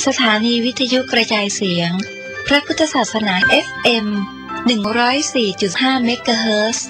สถานีวิทยุกระจายเสียงพระพุทธศาสนา FM 104.5 เมกะเฮิรตซ์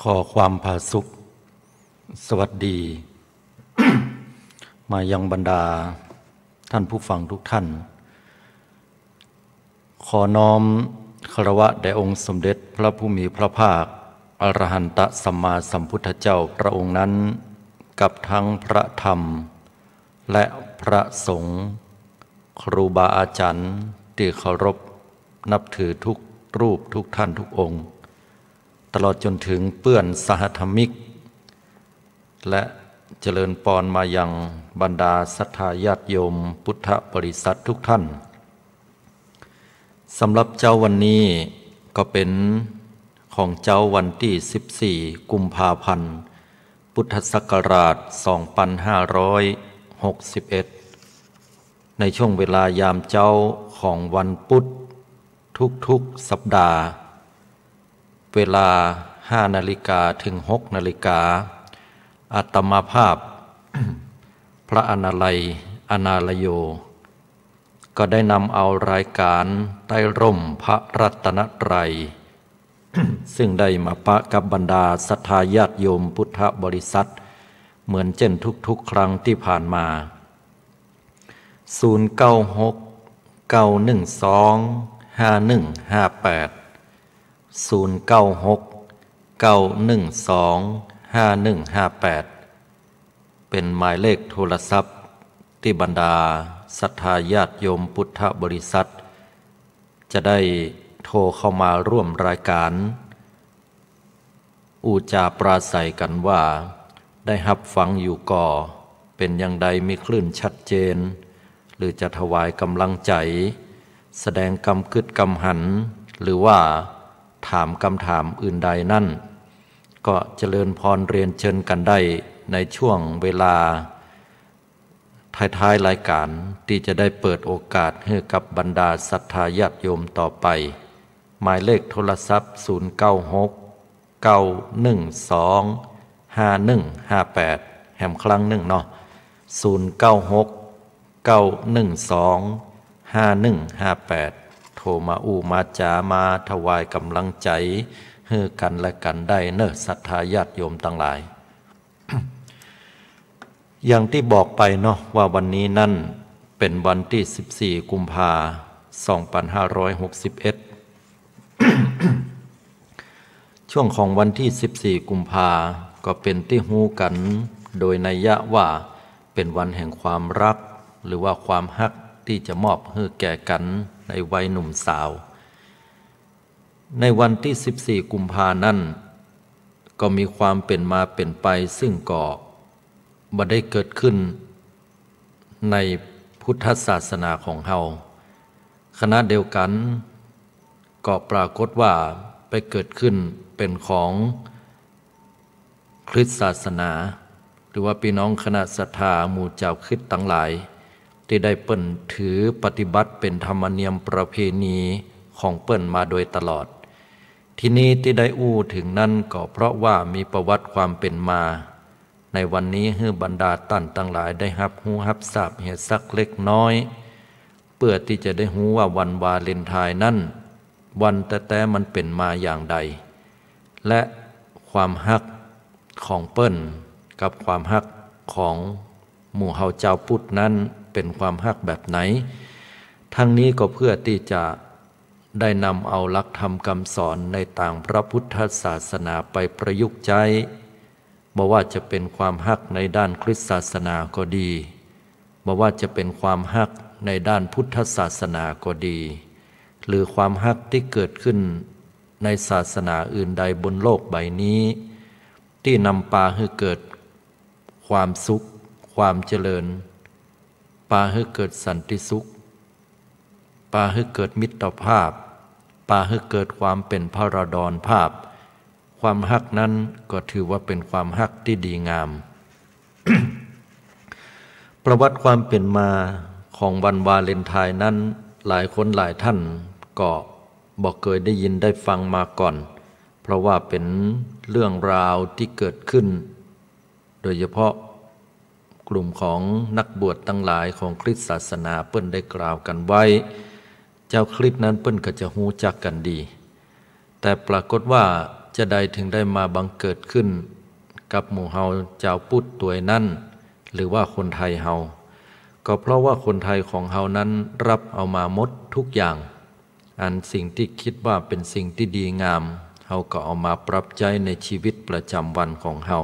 ขอความผาสุกสวัสดี มายังบรรดาท่านผู้ฟังทุกท่านขอน้อมคารวะแด่องค์สมเด็จพระผู้มีพระภาคอรหันตสัมมาสัมพุทธเจ้าพระองค์นั้นกับทั้งพระธรรมและพระสงฆ์ครูบาอาจารย์ที่เคารพนับถือทุกรูปทุกท่านทุกองค์ตลอดจนถึงเพื่อนสหธรรมิกและเจริญปรมายังบรรดาศรัทธาญาติโยมพุทธบริษัททุกท่านสำหรับเจ้าวันนี้ก็เป็นของเจ้าวันที่14กุมภาพันธ์พุทธศักราช2561ในช่วงเวลายามเจ้าของวันพุธทุกๆสัปดาห์เวลา 5 นาฬิกาถึง 6 นาฬิกาอาตมาภาพ พระอนาลัยอนาลโยก็ได้นำเอารายการใต้ร่มพระรัตนตรัย ซึ่งได้มาปะกับบรรดาศรัทธาญาติโยมพุทธบริษัทเหมือนเช่นทุกๆครั้งที่ผ่านมา096 912 5158 096 912 5158เป็นหมายเลขโทรศัพท์ที่บรรดาศรัทธาญาติโยมพุทธบริษัทจะได้โทรเข้ามาร่วมรายการอูจาปราศัยกันว่าได้รับฟังอยู่ก่อเป็นอย่างใดมีคลื่นชัดเจนหรือจะถวายกำลังใจแสดงกำกึดกำหันหรือว่าถามคำถามอื่นใดนั่นก็เจริญพรเรียนเชิญกันได้ในช่วงเวลาท้ายๆรายการที่จะได้เปิดโอกาสให้กับบรรดาศรัทธาญาติโยมต่อไปหมายเลขโทรศัพท์096 912 5158แห่มครั้งหนึ่งเนาะ096 912 5158โทรมามาจามาถวายกำลังใจให้กันและกันได้เนอะศรัทธาญาติโยมทั้งหลาย อย่างที่บอกไปเนาะว่าวันนี้นั่นเป็นวันที่14กุมภาพันธ์2561 ช่วงของวันที่14กุมภาก็เป็นที่ฮู้กันโดยนัยยะว่าเป็นวันแห่งความรักหรือว่าความฮักที่จะมอบให้แก่กันในวัยหนุ่มสาวในวันที่14กุมภานั้นก็มีความเป็นมาเป็นไปซึ่งก็บ่ได้เกิดขึ้นในพุทธศาสนาของเฮาขณะเดียวกันก็ปรากฏว่าไปเกิดขึ้นเป็นของคริสตศาสนาหรือว่าพี่น้องคณะศรัทธาหมู่เจ้าคริสต์ทั้งหลายที่ได้เปิ้นถือปฏิบัติเป็นธรรมเนียมประเพณีของเปิ้นมาโดยตลอดที่นี้ที่ได้อู้ถึงนั้นก็เพราะว่ามีประวัติความเป็นมาในวันนี้ให้บรรดาท่านทั้งหลายได้รับรู้รับทราบเหตุสักเล็กน้อยเพื่อที่จะได้รู้ว่าวันวาเลนไทน์นั้นวันแต่มันเป็นมาอย่างใดและความฮักของเปิ้นกับความฮักของหมู่เฮาเจ้าพุทธนั้นเป็นความฮักแบบไหนทั้งนี้ก็เพื่อที่จะได้นำเอาหลักธรรมคำสอนในต่างพระพุทธศาสนาไปประยุกต์ใช้บ่ว่าจะเป็นความฮักในด้านคริสตศาสนาก็ดีบ่ว่าจะเป็นความฮักในด้านพุทธศาสนาก็ดีหรือความฮักที่เกิดขึ้นในศาสนาอื่นใดบนโลกใบนี้ที่นำพาให้เกิดความสุขความเจริญพาให้เกิดสันติสุขพาให้เกิดมิตรภาพพาให้เกิดความเป็นพระดรภาพความฮักนั้นก็ถือว่าเป็นความฮักที่ดีงาม ประวัติความเป็นมาของวันวาเลนไทน์นั้นหลายคนหลายท่านก็บอกเคยได้ยินได้ฟังมาก่อนเพราะว่าเป็นเรื่องราวที่เกิดขึ้นโดยเฉพาะกลุ่มของนักบวชทั้งหลายของคริสตศาสนาเปิ้นได้กล่าวกันไว้เจ้าคริสต์นั้นเปิ้นก็จะฮู้จักกันดีแต่ปรากฏว่าจะใดถึงได้มาบังเกิดขึ้นกับหมู่เฮาเจ้าพุทธตัวนั้นหรือว่าคนไทยเฮาก็เพราะว่าคนไทยของเฮานั้นรับเอามาหมดทุกอย่างอันสิ่งที่คิดว่าเป็นสิ่งที่ดีงามเฮาก็เอามาปรับใช้ในชีวิตประจำวันของเฮา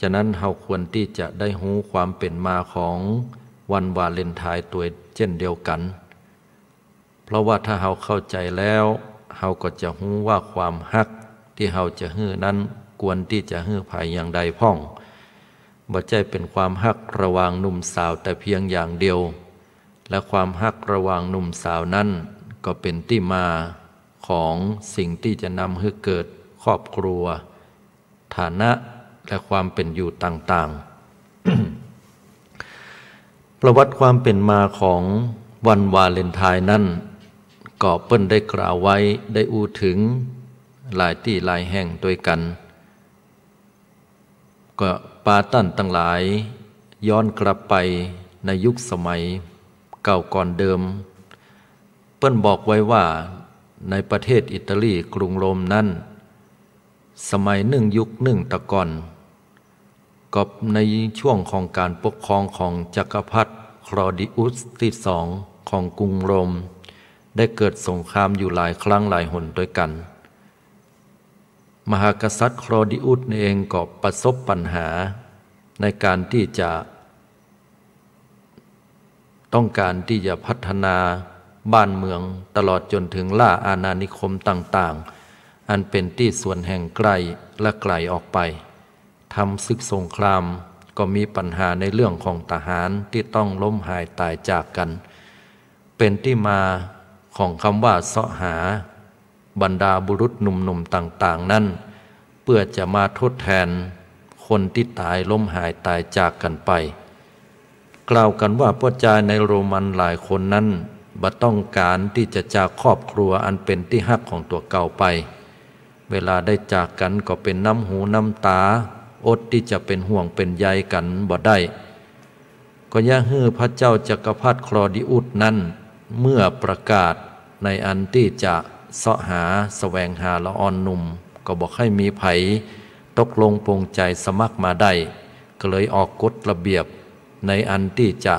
ฉะนั้นเฮาควรที่จะได้รู้ความเป็นมาของวันวาเลนไทน์ตัวเช่นเดียวกันเพราะว่าถ้าเฮาเข้าใจแล้วเฮาก็จะรู้ว่าความฮักที่เฮาจะฮื้อนั้นควรที่จะฮื้อภายอย่างใดพ้องบ่ใช่เป็นความฮักระหว่างหนุ่มสาวแต่เพียงอย่างเดียวและความฮักระหว่างหนุ่มสาวนั้นก็เป็นที่มาของสิ่งที่จะนำให้เกิดครอบครัวฐานะและความเป็นอยู่ต่างๆ ประวัติความเป็นมาของวันวาเลนไทน์นั้นก็เปิ้นได้กล่าวไว้ได้อู้ถึงหลายที่หลายแห่งด้วยกันก็ปาตั้นทั้งหลายย้อนกลับไปในยุคสมัยเก่าก่อนเดิมเปิ้นบอกไว้ว่าในประเทศอิตาลีกรุงโรมนั้นสมัยหนึ่งยุคหนึ่งตะก่อนก็ในช่วงของการปกครองของจักรพรรดิคลอดิอุสที่สองของกรุงโรมได้เกิดสงครามอยู่หลายครั้งหลายหนด้วยกันมหากษัตริย์คลอดิอุสเองก็ประสบปัญหาในการที่จะต้องการที่จะพัฒนาบ้านเมืองตลอดจนถึงล่าอาณานิคมต่างๆอันเป็นที่ส่วนแห่งไกลและไกลออกไปทำศึกสงครามก็มีปัญหาในเรื่องของทหารที่ต้องล้มหายตายจากกันเป็นที่มาของคำว่าเสาะหาบรรดาบุรุษหนุ่มๆต่างๆนั้นเพื่อจะมาทดแทนคนที่ตายล้มหายตายจากกันไปกล่าวกันว่าพวกชายในโรมันหลายคนนั้นบ่ต้องการที่จะจากครอบครัวอันเป็นที่ฮักของตัวเก่าไปเวลาได้จากกันก็เป็นน้ำหูน้ำตาอดที่จะเป็นห่วงเป็นใยกันบ่ได้ก็อย่าฮื้อพระเจ้าจักรพรรดิคลอดิอุสนั้นเมื่อประกาศในอันที่จะเสาะหาแสวงหาละอ่อนหนุ่มก็บอกให้มีไผตกลงปรงใจสมัครมาได้ ก็เลยออกกฎระเบียบในอันที่จะ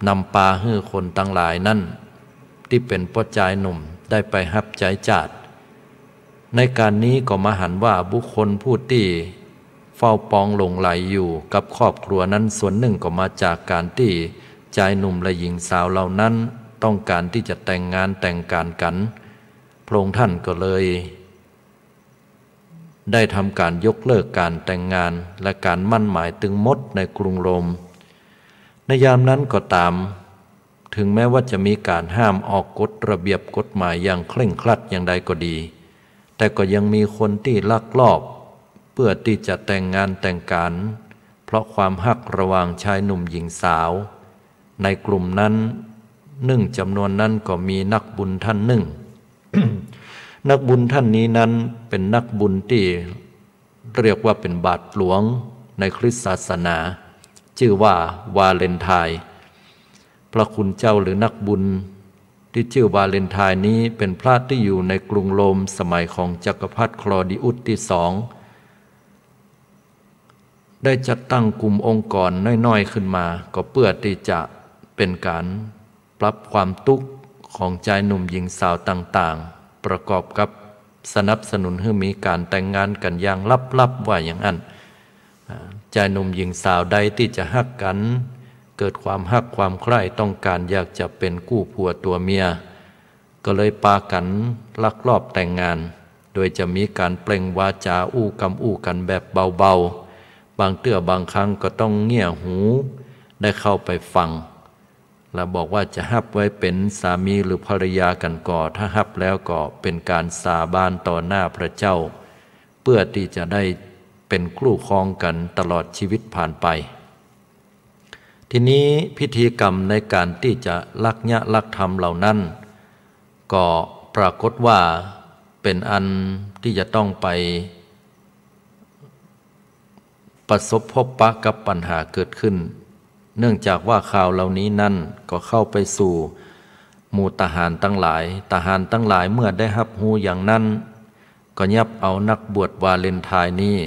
นำปลาให้คนทั้งหลายนั่นที่เป็นพ่อชายหนุ่มได้ไปรับใจจาดในการนี้ก็มาหันว่าบุคคลผู้ที่เฝ้าปองหลงไหลอยู่กับครอบครัวนั้นส่วนหนึ่งก็มาจากการที่ชายหนุ่มและหญิงสาวเหล่านั้นต้องการที่จะแต่งงานแต่งการกันพระองค์ท่านก็เลยได้ทำการยกเลิกการแต่งงานและการมั่นหมายตึงมดในกรุงโรมในยามนั้นก็ตามถึงแม้ว่าจะมีการห้ามออกกฎระเบียบกฎหมายอย่างเคร่งครัดอย่างใดก็ดีแต่ก็ยังมีคนที่ลักลอบเพื่อที่จะแต่งงานแต่งการเพราะความฮักระหว่างชายหนุ่มหญิงสาวในกลุ่มนั้นจำนวนนั้นก็มีนักบุญท่านหนึ่ง นักบุญท่านนี้นั้นเป็นนักบุญที่เรียกว่าเป็นบาทหลวงในคริสตศาสนาชื่อว่าวาเลนไทน์พระคุณเจ้าหรือนักบุญที่ชื่อวาเลนไทน์นี้เป็นพระที่อยู่ในกรุงโรมสมัยของจักรพรรดิคลอดิอุสที่สองได้จัดตั้งกลุ่มองค์กรน้อยๆขึ้นมาก็เพื่อที่จะเป็นการปรับความทุกข์ของชายหนุ่มหญิงสาวต่างๆประกอบกับสนับสนุนให้มีการแต่งงานกันอย่างลับๆว่าอย่างนั้นชายหนุ่มหญิงสาวใดที่จะฮักกันเกิดความฮักความใคร่ต้องการอยากจะเป็นคู่ผัวตัวเมียก็เลยปากันลักลอบแต่งงานโดยจะมีการเปล่งวาจาอู้กันแบบเบาๆบางเตื้อบางครั้งก็ต้องเงี่ยหูได้เข้าไปฟังและบอกว่าจะฮับไว้เป็นสามีหรือภรรยากันก่อถ้าฮับแล้วก็เป็นการสาบานต่อหน้าพระเจ้าเพื่อที่จะได้เป็นคู่ครองกันตลอดชีวิตผ่านไปทีนี้พิธีกรรมในการที่จะลักญะลักธรรมเหล่านั้นก็ปรากฏว่าเป็นอันที่จะต้องไปประสบพบปะกับปัญหาเกิดขึ้นเนื่องจากว่าข่าวเหล่านี้นั่นก็เข้าไปสู่หมู่ทหารทั้งหลายเมื่อได้รับรู้อย่างนั้นก็ยับเอานักบวชวาเลนไทน์นี้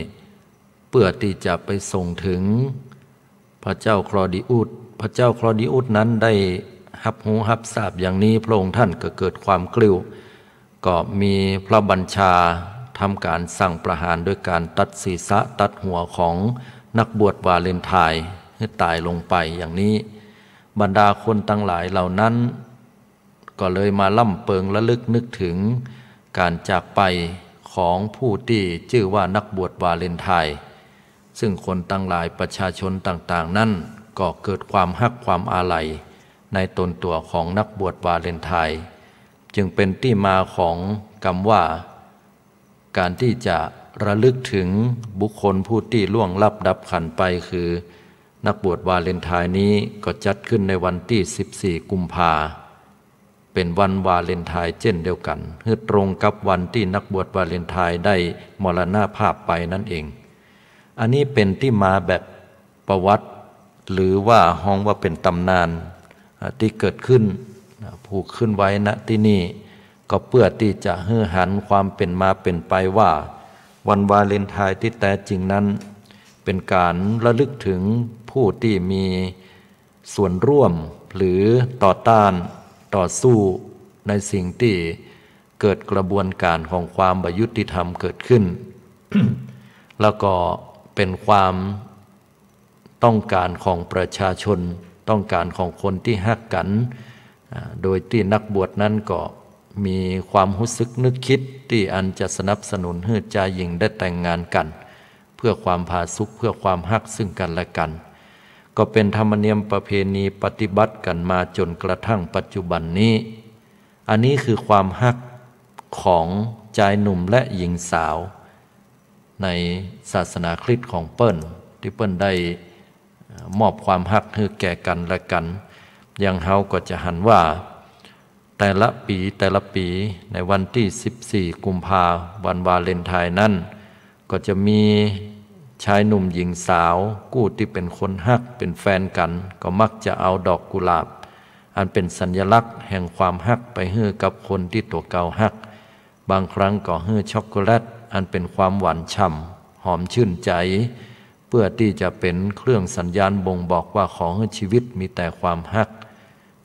เพื่อที่จะไปส่งถึงพระเจ้าคลอดิอุสนั้นได้รับรู้รับทราบอย่างนี้พระองค์ท่านก็เกิดความกลิ้วก็มีพระบัญชาทำการสั่งประหารด้วยการตัดศีรษะตัดหัวของนักบวชวาเลนไทน์ให้ตายลงไปอย่างนี้บรรดาคนทั้งหลายเหล่านั้นก็เลยมาล่ำเปิงระลึกนึกถึงการจากไปของผู้ที่ชื่อว่านักบวชวาเลนไทน์ซึ่งคนทั้งหลายประชาชนต่างๆนั้นก็เกิดความฮักความอาลัยในตนตัวของนักบวชวาเลนไทน์จึงเป็นที่มาของคำว่าการที่จะระลึกถึงบุคคลผู้ที่ล่วงลับดับขันไปคือนักบวชวาเลนไทน์นี้ก็จัดขึ้นในวันที่14กุมภาเป็นวันวาเลนไทน์เช่นเดียวกันคือตรงกับวันที่นักบวชวาเลนไทน์ได้มรณภาพไปนั่นเองอันนี้เป็นที่มาแบบประวัติหรือว่าห้องว่าเป็นตำนานที่เกิดขึ้นผูกขึ้นไว้ณที่นี่ก็เพื่อที่จะให้หันความเป็นมาเป็นไปว่าวันวาเลนไทน์ที่แท้จริงนั้นเป็นการระลึกถึงผู้ที่มีส่วนร่วมหรือต่อต้านต่อสู้ในสิ่งที่เกิดกระบวนการของความอยุติธรรมเกิดขึ้น แล้วก็เป็นความต้องการของประชาชนต้องการของคนที่ฮักกันโดยที่นักบวชนั้นก็มีความรู้สึกนึกคิดที่อันจะสนับสนุนให้ชายหญิงได้แต่งงานกันเพื่อความผาสุกเพื่อความฮักซึ่งกันและกันก็เป็นธรรมเนียมประเพณีปฏิบัติกันมาจนกระทั่งปัจจุบันนี้อันนี้คือความฮักของชายหนุ่มและหญิงสาวในศาสนาคริสต์ของเปิ้ลที่เปิ้ลได้มอบความฮักให้แก่กันและกันอย่างเฮาก็จะหันว่าแต่ละปีในวันที่14กุมภาพันธ์วันวาเลนไทน์นั้นก็จะมีชายหนุ่มหญิงสาวกู้ที่เป็นคนฮักเป็นแฟนกันก็มักจะเอาดอกกุหลาบอันเป็นสัญลักษณ์แห่งความฮักไปให้กับคนที่ตัวเก่าฮักบางครั้งก็ให้ช็อกโกแลตอันเป็นความหวานฉ่ำหอมชื่นใจ พื่อที่จะเป็นเครื่องสัญญาณบ่งบอกว่าขอให้ชีวิตมีแต่ความฮัก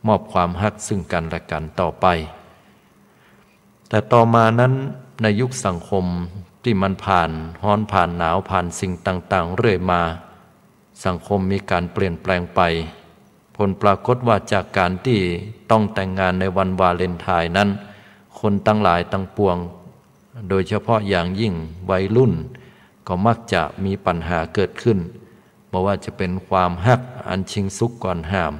มอบความฮักซึ่งกันและกันต่อไปแต่ต่อมานั้นในยุคสังคมที่มันผ่านร้อนผ่านหนาวผ่านสิ่งต่างๆเรื่อยมาสังคมมีการเปลี่ยนแปลงไปผลปรากฏว่าจากการที่ต้องแต่งงานในวันวาเลนไทน์นั้นคนตั้งหลายตั้งปวงโดยเฉพาะอย่างยิ่งวัยรุ่นก็มักจะมีปัญหาเกิดขึ้นไม่ว่าจะเป็นความฮักอันชิงสุขก่อนห้าม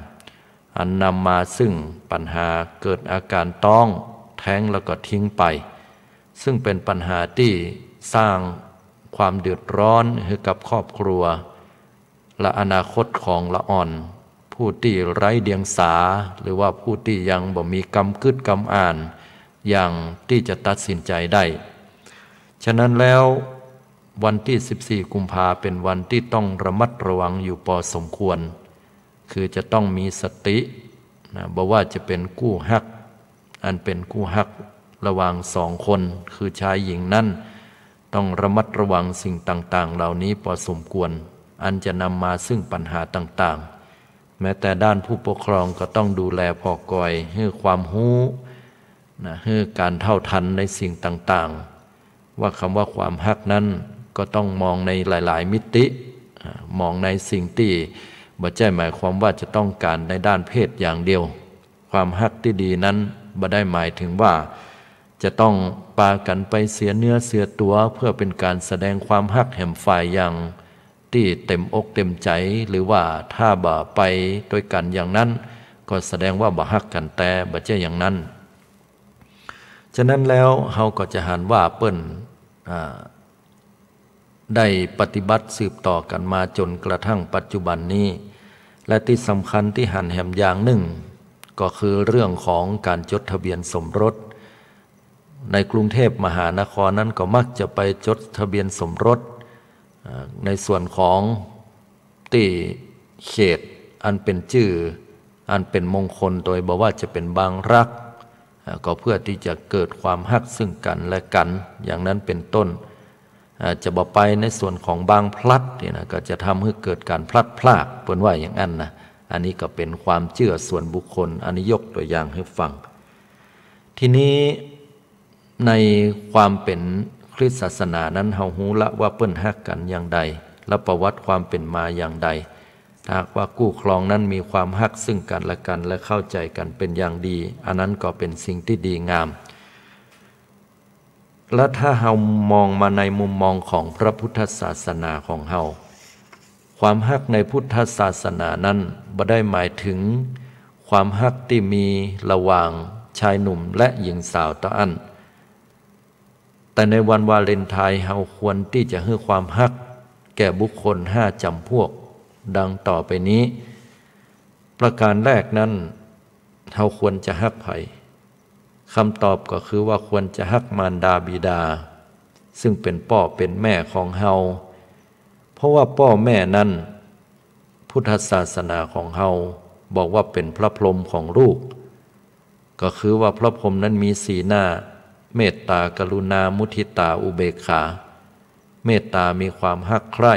อันนำมาซึ่งปัญหาเกิดอาการต้องแท้งแล้วก็ทิ้งไปซึ่งเป็นปัญหาที่สร้างความเดือดร้อนให้กับครอบครัวและอนาคตของละอ่อนผู้ที่ไร้เดียงสาหรือว่าผู้ที่ยังบ่มีกำกึดกำอ่านอย่างที่จะตัดสินใจได้ฉะนั้นแล้ววันที่14กุมภาเป็นวันที่ต้องระมัดระวังอยู่พอสมควรคือจะต้องมีสตินะบอกว่าจะเป็นคู่ฮักอันเป็นคู่ฮักระหว่างสองคนคือชายหญิงนั่นต้องระมัดระวังสิ่งต่างๆเหล่านี้พอสมควรอันจะนำมาซึ่งปัญหาต่างๆแม้แต่ด้านผู้ปกครองก็ต้องดูแลพอกอยให้ความรู้นะให้การเท่าทันในสิ่งต่างๆว่าคำว่าความฮักนั้นก็ต้องมองในหลายๆมิติมองในสิ่งที่บ่ใช่หมายความว่าจะต้องการในด้านเพศอย่างเดียวความฮักที่ดีนั้นบ่ได้หมายถึงว่าจะต้องปากันไปเสียเนื้อเสียตัวเพื่อเป็นการแสดงความฮักแห่งฝ่ายอย่างที่เต็มอกเต็มใจหรือว่าถ้าบ่ไปด้วยกันอย่างนั้นก็แสดงว่าบ่ฮักกันแต่บ่ใช่อย่างนั้นฉะนั้นแล้วเฮาก็จะหันว่าเปิ้นได้ปฏิบัติสืบต่อกันมาจนกระทั่งปัจจุบันนี้และที่สำคัญที่หันแหมอย่างหนึ่งก็คือเรื่องของการจดทะเบียนสมรสในกรุงเทพมหานครนั้นก็มักจะไปจดทะเบียนสมรสในส่วนของที่เขตอันเป็นชื่ออันเป็นมงคลโดยบอกว่าจะเป็นบางรักก็เพื่อที่จะเกิดความฮักซึ่งกันและกันอย่างนั้นเป็นต้นจะบอกไปในส่วนของบางพลัดเนี่ยนะก็จะทำให้เกิดการพลัดพรากเปิ้นว่าอย่างนั้นนะอันนี้ก็เป็นความเชื่อส่วนบุคคลอันนี้ยกตัวอย่างให้ฟังทีนี้ในความเป็นคริสตศาสนานั้นเฮาฮู้ละว่าเปิ้นฮักกันอย่างใดและประวัติความเป็นมาอย่างใดถ้าหากว่าคู่ครองนั้นมีความฮักซึ่งกันและกันและเข้าใจกันเป็นอย่างดีอันนั้นก็เป็นสิ่งที่ดีงามและถ้าเฮามองมาในมุมมองของพระพุทธศาสนาของเฮาความฮักในพุทธศาสนานั้นบ่ได้หมายถึงความฮักที่มีระหว่างชายหนุ่มและหญิงสาวต่ออันแต่ในวันวาเลนไทน์เฮาควรที่จะให้ความฮักแก่บุคคล5จำพวกดังต่อไปนี้ประการแรกนั้นเฮาควรจะฮักไผคำตอบก็คือว่าควรจะฮักมารดาบิดาซึ่งเป็นพ่อเป็นแม่ของเฮาเพราะว่าพ่อแม่นั้นพุทธศาสนาของเฮาบอกว่าเป็นพระพรหมของลูกก็คือว่าพระพรหมนั้นมีสีหน้าเมตตากรุณามุทิตาอุเบกขาเมตตามีความฮักใคร่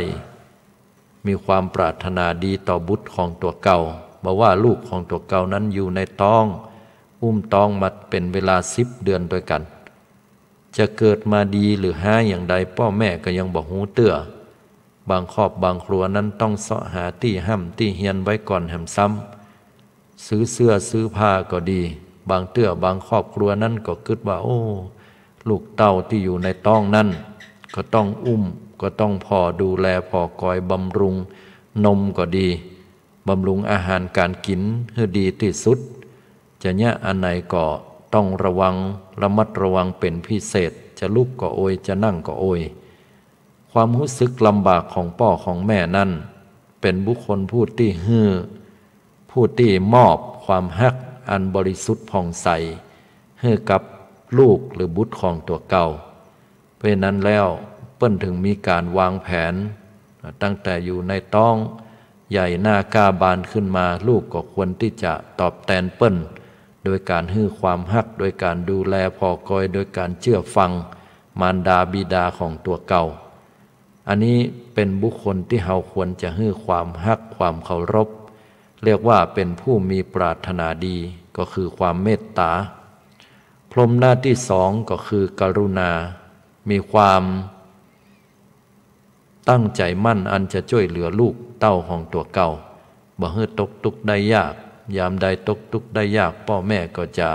มีความปรารถนาดีต่อบุตรของตัวเก่าบอกว่าลูกของตัวเก่านั้นอยู่ในท้องอุ้มท้องมาเป็นเวลา10 เดือนด้วยกันจะเกิดมาดีหรือห้าอย่างใดพ่อแม่ก็ยังบอกหูเตื้อบางครอบบางครัวนั้นต้องเสาะหาที่ห้ำที่เฮียนไว้ก่อนแหมซ้ำซื้อเสื้อซื้อผ้าก็ดีบางเตื้อบางครอบครัวนั้นก็คิดว่าโอ้ลูกเต้าที่อยู่ในท้องนั้นก็ต้องอุ้มก็ต้องพอดูแลพอกอยบำรุงนมก็ดีบำรุงอาหารการกินให้ดีที่สุดจะเนี่ยอันไหนก็ต้องระมัดระวังเป็นพิเศษจะลุกก็โอยจะนั่งก็โอยความรู้สึกลำบากของพ่อของแม่นั้นเป็นบุคคลผู้ที่มอบความฮักอันบริสุทธิ์ผ่องใสให้กับลูกหรือบุตรของตัวเก่าเพราะนั้นแล้วเปิ้นถึงมีการวางแผนตั้งแต่อยู่ในท้องใหญ่หน้ากล้าบานขึ้นมาลูกก็ควรที่จะตอบแทนเปิ้นโดยการให้ความฮักโดยการดูแลพอกอยโดยการเชื่อฟังมารดาบิดาของตัวเก่า อันนี้เป็นบุคคลที่เราควรจะให้ความฮักความเคารพเรียกว่าเป็นผู้มีปรารถนาดีก็คือความเมตตาพรหมหน้าที่สองก็คือกรุณามีความตั้งใจมั่นอันจะช่วยเหลือลูกเต้าของตัวเก่าบ่ให้ตกทุกข์ได้ยากยามใดตกทุกข์ได้ยากพ่อแม่ก็จะ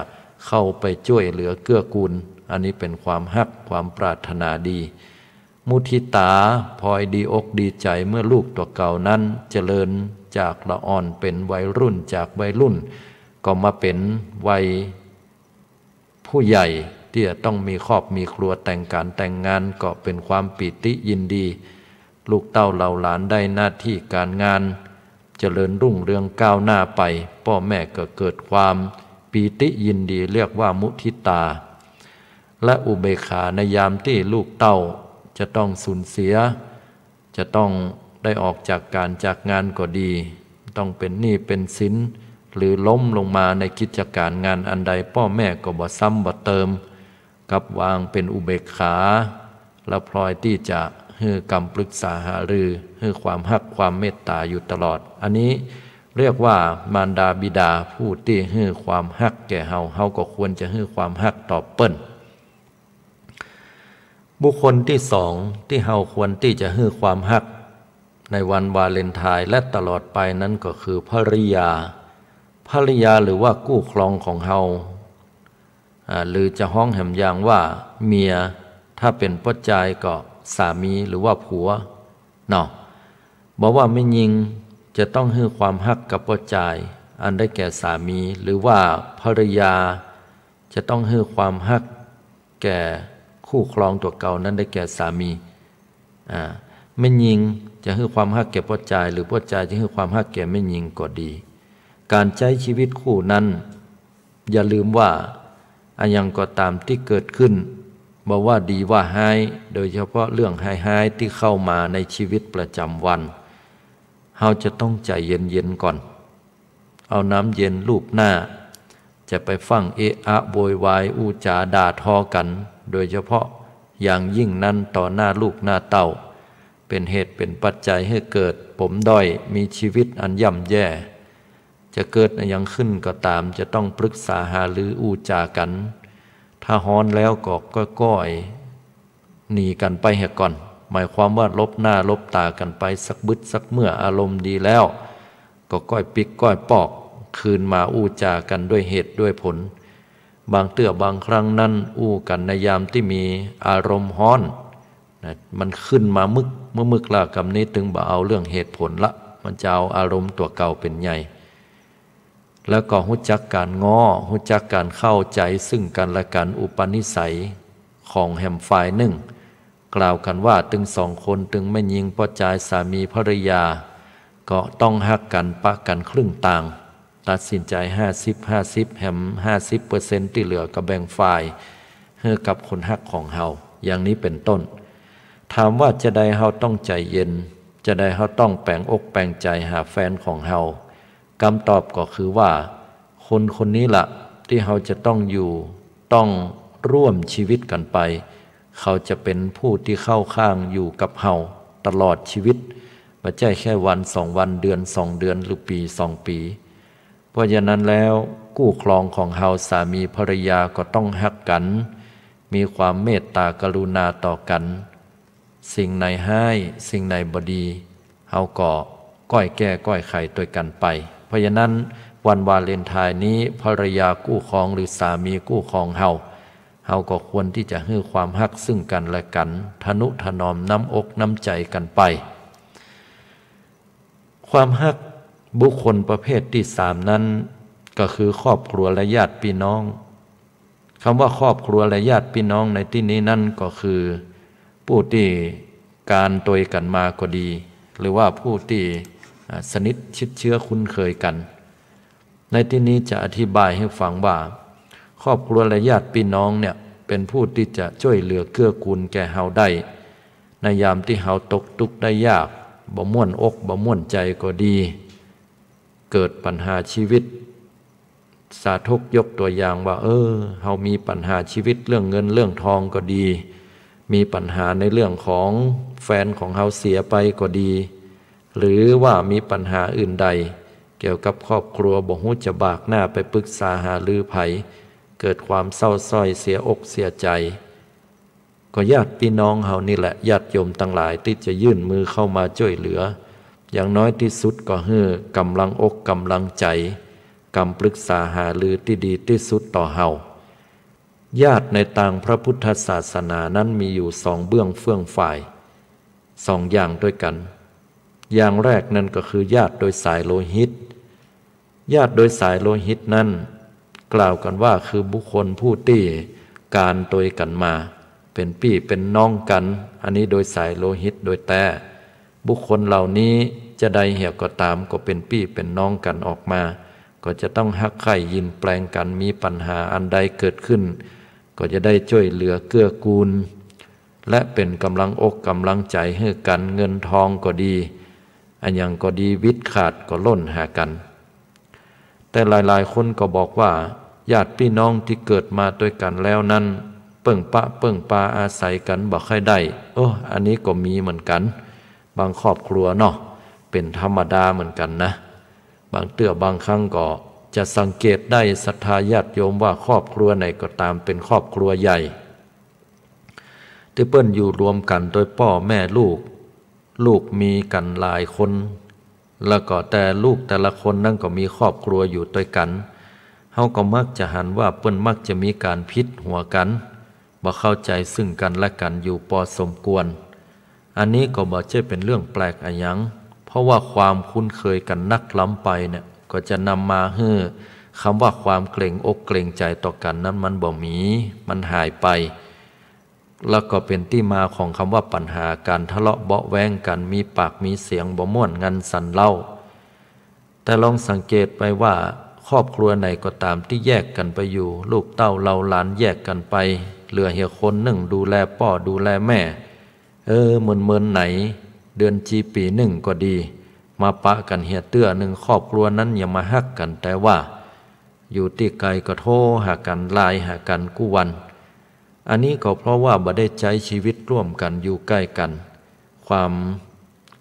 เข้าไปช่วยเหลือเกื้อกูลอันนี้เป็นความฮักความปรารถนาดีมุทิตาพลอยดีอกดีใจเมื่อลูกตัวเก่านั้นเจริญจากละอ่อนเป็นวัยรุ่นจากวัยรุ่นก็มาเป็นวัยผู้ใหญ่ที่จะต้องมีครอบมีครัวแต่งการแต่งงานก็เป็นความปิติยินดีลูกเต้าเหล่าหลานได้หน้าที่การงานเจริญรุ่งเรืองก้าวหน้าไปพ่อแม่ก็เกิดความปิติยินดีเรียกว่ามุทิตาและอุเบกขาในยามที่ลูกเต้าจะต้องสูญเสียจะต้องได้ออกจากการจากงานก็ดีต้องเป็นหนี้เป็นสินหรือล้มลงมาในกิจการงานอันใดพ่อแม่ก็บ่ซ้ำบ่เติมกับวางเป็นอุเบกขาและพลอยที่จะให้คำปรึกษาหารือให้ความฮักความเมตตาอยู่ตลอดอันนี้เรียกว่ามารดาบิดาผู้ที่ให้ความฮักแก่เฮาก็ควรจะให้ความฮักตอบเปิ้นบุคคลที่สองที่เฮาควรที่จะให้ความฮักในวันวาเลนไทน์และตลอดไปนั้นก็คือภริยาหรือว่าคู่ครองของเฮาหรือจะห้องแหมอย่างว่าเมียถ้าเป็นพ่อชายก็สามีหรือว่าผัวเนาะบอกว่าไม่ยิงจะต้องให้ความฮักกับพ่อชายอันได้แก่สามีหรือว่าภริยาจะต้องให้ความฮักแก่คู่ครองตัวเก่านั้นได้แก่สามีไม่ยิงจะให้ความฮักแก่พ่อชายหรือพ่อชายจะให้ความฮักแก่ไม่ยิงก็ดีการใช้ชีวิตคู่นั้นอย่าลืมว่าอันยังก็ตามที่เกิดขึ้นบอกว่าดีว่าหายโดยเฉพาะเรื่องหายที่เข้ามาในชีวิตประจำวันเราจะต้องใจเย็นๆก่อนเอาน้ำเย็นลูบหน้าจะไปฟังเอะอะโวยวายอู้จาด่าทอกันโดยเฉพาะอย่างยิ่งนั้นต่อหน้าลูกหน้าเต้าเป็นเหตุเป็นปัจจัยให้เกิดปมด้อยมีชีวิตอันย่ำแย่จะเกิดอย่างขึ้นก็ตามจะต้องปรึกษาหารืออู้จากันถ้าฮ้อนแล้วก็ก้อยหนีกันไปเหก่อนหมายความว่าลบหน้าลบตากันไปสักบึดสักเมื่ออารมณ์ดีแล้วก็ก้อยปิกก้อยปอกคืนมาอู้จากันด้วยเหตุด้วยผลบางเตื้อบางครั้งนั้นอู้กันในยามที่มีอารมณ์ฮ้อนมันขึ้นมามึกละกำนี้ถึงบ่เอาเรื่องเหตุผลละมันจะเอาอารมณ์ตัวเก่าเป็นใหญ่แล้วก็รู้จักการง้อรู้จักการเข้าใจซึ่งกันและกันอุปนิสัยของแหมฝ่ายหนึ่งกล่าวกันว่าตึงสองคนตึงไม่ยิงพ่อชายสามีภริยาก็ต้องฮักกันปะกันครึ่งต่างตัดสินใจ50-50แหม50%ที่เหลือก็แบ่งฝ่ายให้กับคนฮักของเฮาอย่างนี้เป็นต้นถามว่าจะได้เฮาต้องใจเย็นจะได้เฮาต้องแปลงอกแปลงใจหาแฟนของเฮาคำตอบก็คือว่าคนนี้ล่ะที่เฮาจะต้องอยู่ต้องร่วมชีวิตกันไปเขาจะเป็นผู้ที่เข้าข้างอยู่กับเฮาตลอดชีวิตไม่ใช่แค่วัน2 วันเดือน2 เดือนหรือปี2 ปีเพราะฉะนั้นแล้วคู่ครองของเฮาสามีภรรยาก็ต้องฮักกันมีความเมตตากรุณาต่อกันสิ่งไหนให้สิ่งไหนบ่ดีเฮาก็ก้อยแก้ก้อยไขด้วยกันไปเพราะฉะนั้นวันวาเลนไทน์นี้ภรรยาคู่ครองหรือสามีคู่ครองเฮาก็ควรที่จะให้ความฮักซึ่งกันและกันทนุถนอมน้ำอกน้ำใจกันไปความฮักบุคคลประเภทที่3นั้นก็คือครอบครัวและญาติพี่น้องคำว่าครอบครัวและญาติพี่น้องในที่นี้นั่นก็คือผู้ที่การตวยกันมาก็ดีหรือว่าผู้ที่สนิทชิดเชื้อคุ้นเคยกันในที่นี้จะอธิบายให้ฟังว่าครอบครัวและญาติพี่น้องเนี่ยเป็นผู้ที่จะช่วยเหลือเกื้อกูลแก่เฮาได้ในยามที่เฮาตกทุกข์ได้ยากบ่ม่วนอกบ่ม่วนใจก็ดีเกิดปัญหาชีวิตสาธกยกตัวอย่างว่าเฮามีปัญหาชีวิตเรื่องเงินเรื่องทองก็ดี มีปัญหาในเรื่องของแฟนของเฮาเสียไปก็ดี หรือว่ามีปัญหาอื่นใดเกี่ยวกับครอบครัวบ่ฮู้จะบากหน้าไปปรึกษาหารือไผเกิดความเศร้าส้อยเสียอกเสียใจก็ญาติพี่น้องเฮานี่แหละญาติโยมทั้งหลายที่จะยื่นมือเข้ามาช่วยเหลืออย่างน้อยที่สุดก็ให้กำลังอกกำลังใจกำปรึกษาหารือที่ดีที่สุดต่อเฮาญาติในทางพระพุทธศาสนานั้นมีอยู่สองเบื้องเฟื่องฝ่ายสองอย่างด้วยกันอย่างแรกนั่นก็คือญาติโดยสายโลหิตญาติโดยสายโลหิตนั้นกล่าวกันว่าคือบุคคลผู้ที่การโดยกันมาเป็นพี่เป็นน้องกันอันนี้โดยสายโลหิตโดยแต่บุคคลเหล่านี้จะใดเหี่ยวก็ตามก็เป็นพี่เป็นน้องกันออกมาก็จะต้องฮักใคร่ยินแปลงกันมีปัญหาอันใดเกิดขึ้นก็จะได้ช่วยเหลือเกื้อกูลและเป็นกำลังอกกำลังใจให้กันเงินทองก็ดีอันยังก็ดีวิตขาดก็ล้นหากันแต่หลายๆคนก็บอกว่าญาติพี่น้องที่เกิดมาด้วยกันแล้วนั้นเปิ่งปะเปิ่งปาอาศัยกันบ่ค่อยได้อันนี้ก็มีเหมือนกันบางครอบครัวเนาะเป็นธรรมดาเหมือนกันนะบางเตื้อบางครั้งก็จะสังเกตได้ศรัทธาญาติโยมว่าครอบครัวไหนก็ตามเป็นครอบครัวใหญ่ที่เปิ้นอยู่รวมกันโดยพ่อแม่ลูกมีกันหลายคนแล้วก็แต่ลูกแต่ละคนนั่นก็มีครอบครัวอยู่ด้วยกันเฮาก็มักจะหันว่าเปิ้นมักจะมีการพิษหัวกันบ่เข้าใจซึ่งกันและกันอยู่พอสมควรอันนี้ก็บ่ใช่เป็นเรื่องแปลกอะหยังเพราะว่าความคุ้นเคยกันนักล้ำไปเนี่ยก็จะนำมาให้คำว่าความเกรงอกเกรงใจต่อกันนั้นมันบ่มีมันหายไปแล้วก็เป็นที่มาของคำว่าปัญหาการทะเลาะเบาะแว้งกันมีปากมีเสียงบ่ม่วนงันสันเล่าแต่ลองสังเกตไปว่าครอบครัวไหนก็ตามที่แยกกันไปอยู่ลูกเต้าเราหลานแยกกันไปเหลือเหี่ยคนหนึ่งดูแลพ่อดูแลแม่เมินไหนเดือนจีปีหนึ่งก็ดีมาปะกันเหี่ยเตื้อหนึ่งครอบครัวนั้นอย่ามาฮักกันแต่ว่าอยู่ที่ไกลก็โทรหากันไลน์หากันกู้วันอันนี้ก็เพราะว่าบ่ได้ใช้ชีวิตร่วมกันอยู่ใกล้กันความ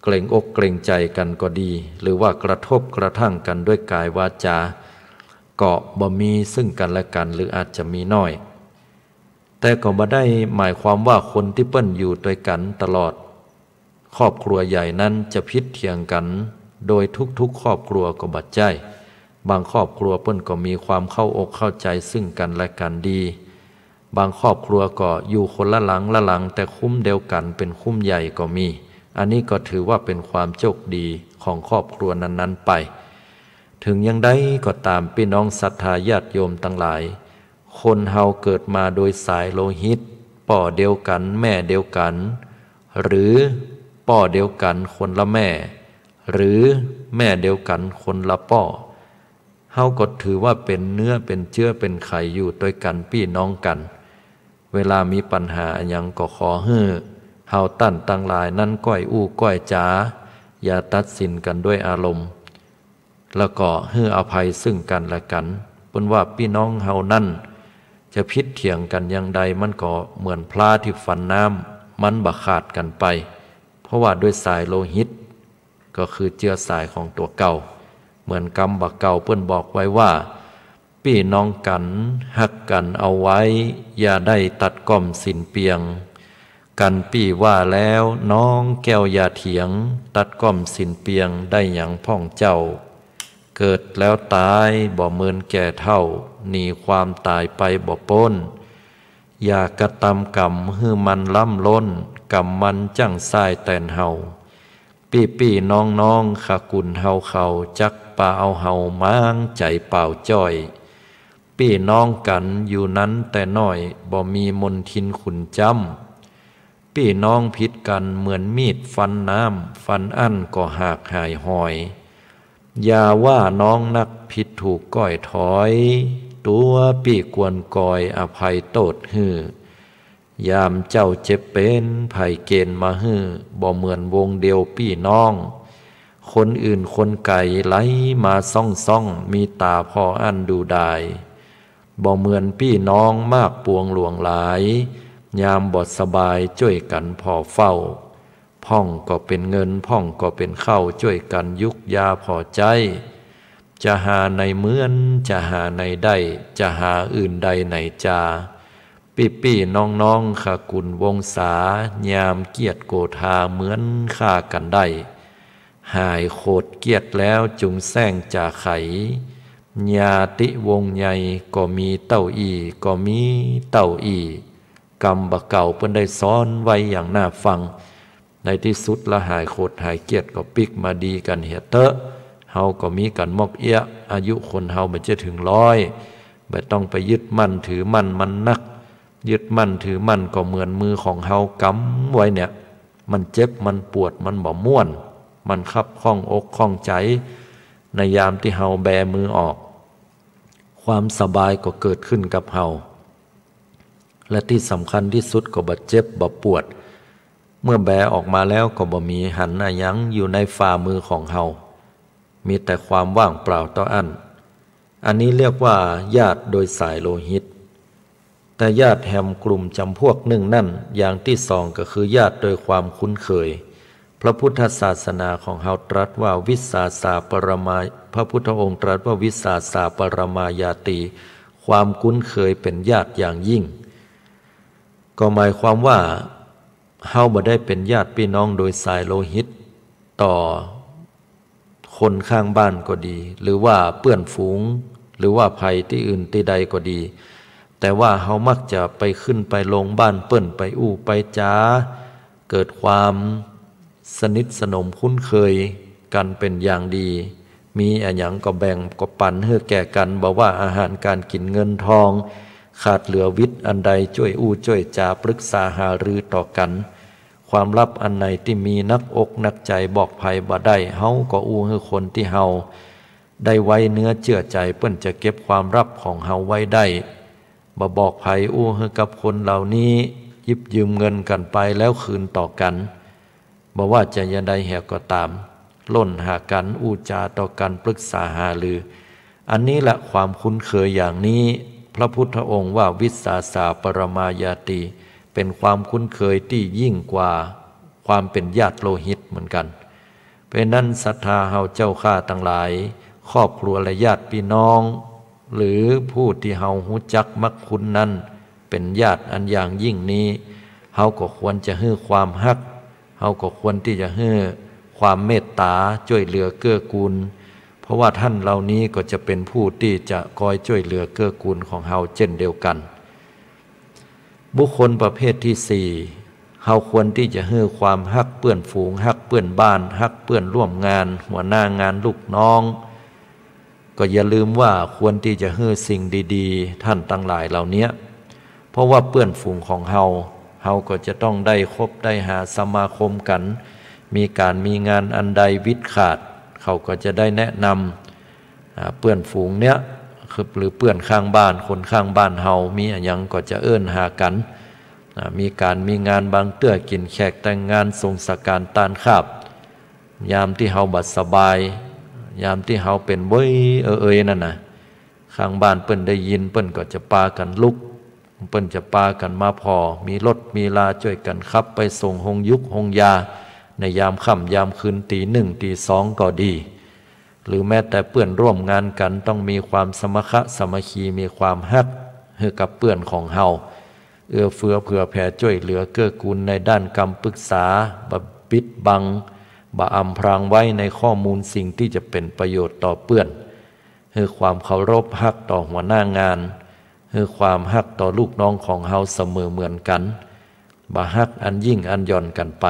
เกรงอกเกรงใจกันก็ดีหรือว่ากระทบกระทั่งกันด้วยกายวาจาก็บ่มีซึ่งกันและกันหรืออาจจะมีน้อยแต่ก็บ่ได้หมายความว่าคนที่เปิ้นอยู่ด้วยกันตลอดครอบครัวใหญ่นั้นจะพิษเถียงกันโดยทุกๆครอบครัวก็บ่ใช่บางครอบครัวเปิ้นก็มีความเข้าอกเข้าใจซึ่งกันและกันดีบางครอบครัวก็อยู่คนละหลังแต่คุ้มเดียวกันเป็นคุ้มใหญ่ก็มีอันนี้ก็ถือว่าเป็นความโชคดีของครอบครัวนั้นๆไปถึงยังได้ก็ตามพี่น้องศรัทธาญาติโยมทั้งหลายคนเฮาเกิดมาโดยสายโลหิตพ่อเดียวกันแม่เดียวกันหรือพ่อเดียวกันคนละแม่หรือแม่เดียวกันคนละพ่อเฮาก็ถือว่าเป็นเนื้อเป็นเชื้อเป็นไขอยู่ด้วยกันพี่น้องกันเวลามีปัญหาอันยังก็ขอให้เฮาตั้นตั้งหลายนั้นก้อยอู้ก้อยจ๋าอย่าตัดสินกันด้วยอารมณ์แล้วก็ให้อภัยซึ่งกันและกันเปิ้นว่าพี่น้องเฮานั่นจะพิษเถียงกันอย่างใดมันก็เหมือนพลาที่ฝันน้ำมันบ่ขาดกันไปเพราะว่าด้วยสายโลหิตก็คือเจือสายของตัวเก่าเหมือนกรรมบักเก่าเปิ้นบอกไว้ว่าพี่น้องกันฮักกันเอาไว้อย่าได้ตัดก้อมสินเปียงกันพี่ว่าแล้วน้องแก้วอย่าเถียงตัดก้อมสินเปียงได้หยังพ่องเจ้าเกิดแล้วตายบ่เมินแก่เท่าหนีความตายไปบ่พ้นอย่ากระทำกรรมให้มันล้ำล้นกรรมมันจั่งทรายแต่นเฮาพี่น้องขกุลเฮาเขาจักป่าเอาเฮาม้างใจเปล่าจ้อยพี่น้องกันอยู่นั้นแต่น้อยบ่มีมนทินขุนจำพี่น้องผิดกันเหมือนมีดฟันน้ำฟันอั้นก็หากหายหอยอย่าว่าน้องนักผิดถูกก้อยถอยตัวพี่กวนกอยอภัยโตดฮือยามเจ้าเจ็บเป็นไผ่เกณฑ์มาฮือบ่เหมือนวงเดียวพี่น้องคนอื่นคนไก่ไหลมาซ่องมีตาพออันดูได้บ่เหมือนพี่น้องมากปวงหลวงหลาย ยามบอดสบายช่วยกันพอเฝ้าพ่องก็เป็นเงินพ่องก็เป็นข้าวช่วยกันยุกยาพอใจจะหาในเหมือนจะหาในได้จะหาอื่นใดไหนจาปี้น้องขกุลวงศายามเกียรติโกธาเหมือนฆ่ากันได้หายโคตรเกียรติแล้วจุงแซงจ่าไขญาติวงใหญ่ก็มีเต้าอีก็มีเต้าอีกรรมบะเก่าเพิ่นได้ซ้อนไว้อย่างน่าฟังในที่สุดละหายโคตรหายเกียรติก็ปิกมาดีกันเหียเตอะเฮาก็มีกันมอกเอี้ยอายุคนเฮามันจะถึง100ไม่ต้องไปยึดมั่นถือมั่นมันนักยึดมั่นถือมั่นก็เหมือนมือของเฮากำไว้เนี่ยมันเจ็บมันปวดมันบ่ม่วนมันคับข้องอกข้องใจในยามที่เฮาแบมือออกความสบายก็เกิดขึ้นกับเฮาและที่สำคัญที่สุดก็บ่เจ็บบ่ปวดเมื่อแบออกมาแล้วก็บ่มีหันอะหยังอยู่ในฝ่ามือของเฮามีแต่ความว่างเปล่าต่ออันนี้เรียกว่าญาติโดยสายโลหิตแต่ญาติแห่งกลุ่มจำพวกหนึ่งนั่นอย่างที่สองก็คือญาติโดยความคุ้นเคยพระพุทธศาสนาของเฮาตรัสว่าวิสาสาปรมาพระพุทธองค์ตรัสว่าวิสาสาปรมายาติความคุ้นเคยเป็นญาติอย่างยิ่งก็หมายความว่าเฮาบ่ได้เป็นญาติพี่น้องโดยสายโลหิตต่อคนข้างบ้านก็ดีหรือว่าเพื่อนฝูงหรือว่าภัยที่อื่นที่ใดก็ดีแต่ว่าเฮามักจะไปขึ้นไปลงบ้านเปิ้นไปอู้ไปจ้าเกิดความสนิทสนมคุ้นเคยกันเป็นอย่างดีมีอะหยังก็แบ่งก็ปันเฮือแก่กันบอกว่าอาหารการกินเงินทองขาดเหลือวิทย์อันใดช่วยอู้ช่วยจาปรึกษาหารือต่อกันความลับอันไหนที่มีนักอกนักใจบอกภัยบ่ได้เฮาก็อู้ให้คนที่เฮาได้ไว้เนื้อเชื่อใจเปิ้นจะเก็บความลับของเฮาไว้ได้บ่บอกภัยอู้ให้กับคนเหล่านี้ยิบยืมเงินกันไปแล้วคืนต่อกันบ่ว่าจะยันใดแหกก็ตามล่นหากันอู้จาต่อกันปรึกษาหารืออันนี้แหละความคุ้นเคยอย่างนี้พระพุทธองค์ว่าวิสาสาปรมายาติเป็นความคุ้นเคยที่ยิ่งกว่าความเป็นญาติโลหิตเหมือนกันเพราะนั้นศรัทธาเฮาเจ้าข้าทั้งหลายครอบครัวและญาติพี่น้องหรือผู้ที่เฮารู้จักมักคุ้นนั้นเป็นญาติอันอย่างยิ่งนี้เฮาก็ควรจะให้ความฮักเฮาก็ควรที่จะให้ความเมตตาช่วยเหลือเกื้อกูลเพราะว่าท่านเหล่านี้ก็จะเป็นผู้ที่จะคอยช่วยเหลือเกื้อกูลของเฮาเช่นเดียวกันบุคคลประเภทที่สี่เฮาควรที่จะให้ความฮักเปื้อนฝูงฮักเปื้อนบ้านฮักเปื้อนร่วมงานหัวหน้างานลูกน้องก็อย่าลืมว่าควรที่จะให้สิ่งดีๆท่านทั้งหลายเหล่านี้เพราะว่าเปื้อนฝูงของเฮาก็จะต้องได้คบได้หาสมาคมกันมีการมีงานอันใดวิดขาดเขาก็จะได้แนะนำเปื้อนฝูงเนี้ยหรือเปื้อนข้างบ้านคนข้างบ้านเฮามีอะไรยังก็จะเอิ้นหากันมีการมีงานบางเตื้อกินแขกแต่งงานทรงสการตานคาบยามที่เฮาบัดสบายยามที่เฮาเป็นเว้ยนั่นน่ะข้างบ้านเปิ้นได้ยินเปิ้นก็จะปากันลุกเปิ้นจะปากันมาพอมีรถมีลาช่วยกันขับไปส่งหงยุกหงยาในยามค่ำยามคืนตี 1 ตี 2ก็ดีหรือแม้แต่เพื่อนร่วมงานกันต้องมีความสมัครสามัคคีมีความฮักให้กับเพื่อนของเฮาเอื้อเฟื้อเผื่อแผ่ช่วยเหลือเกื้อกูลในด้านคำปรึกษาบ่ปิดบังบ่อำพรางไว้ในข้อมูลสิ่งที่จะเป็นประโยชน์ต่อเพื่อนให้ความเคารพฮักต่อหัวหน้างานให้ความฮักต่อลูกน้องของเฮาเสมอเหมือนกันบ่ฮักอันยิ่งอันย่อนกันไป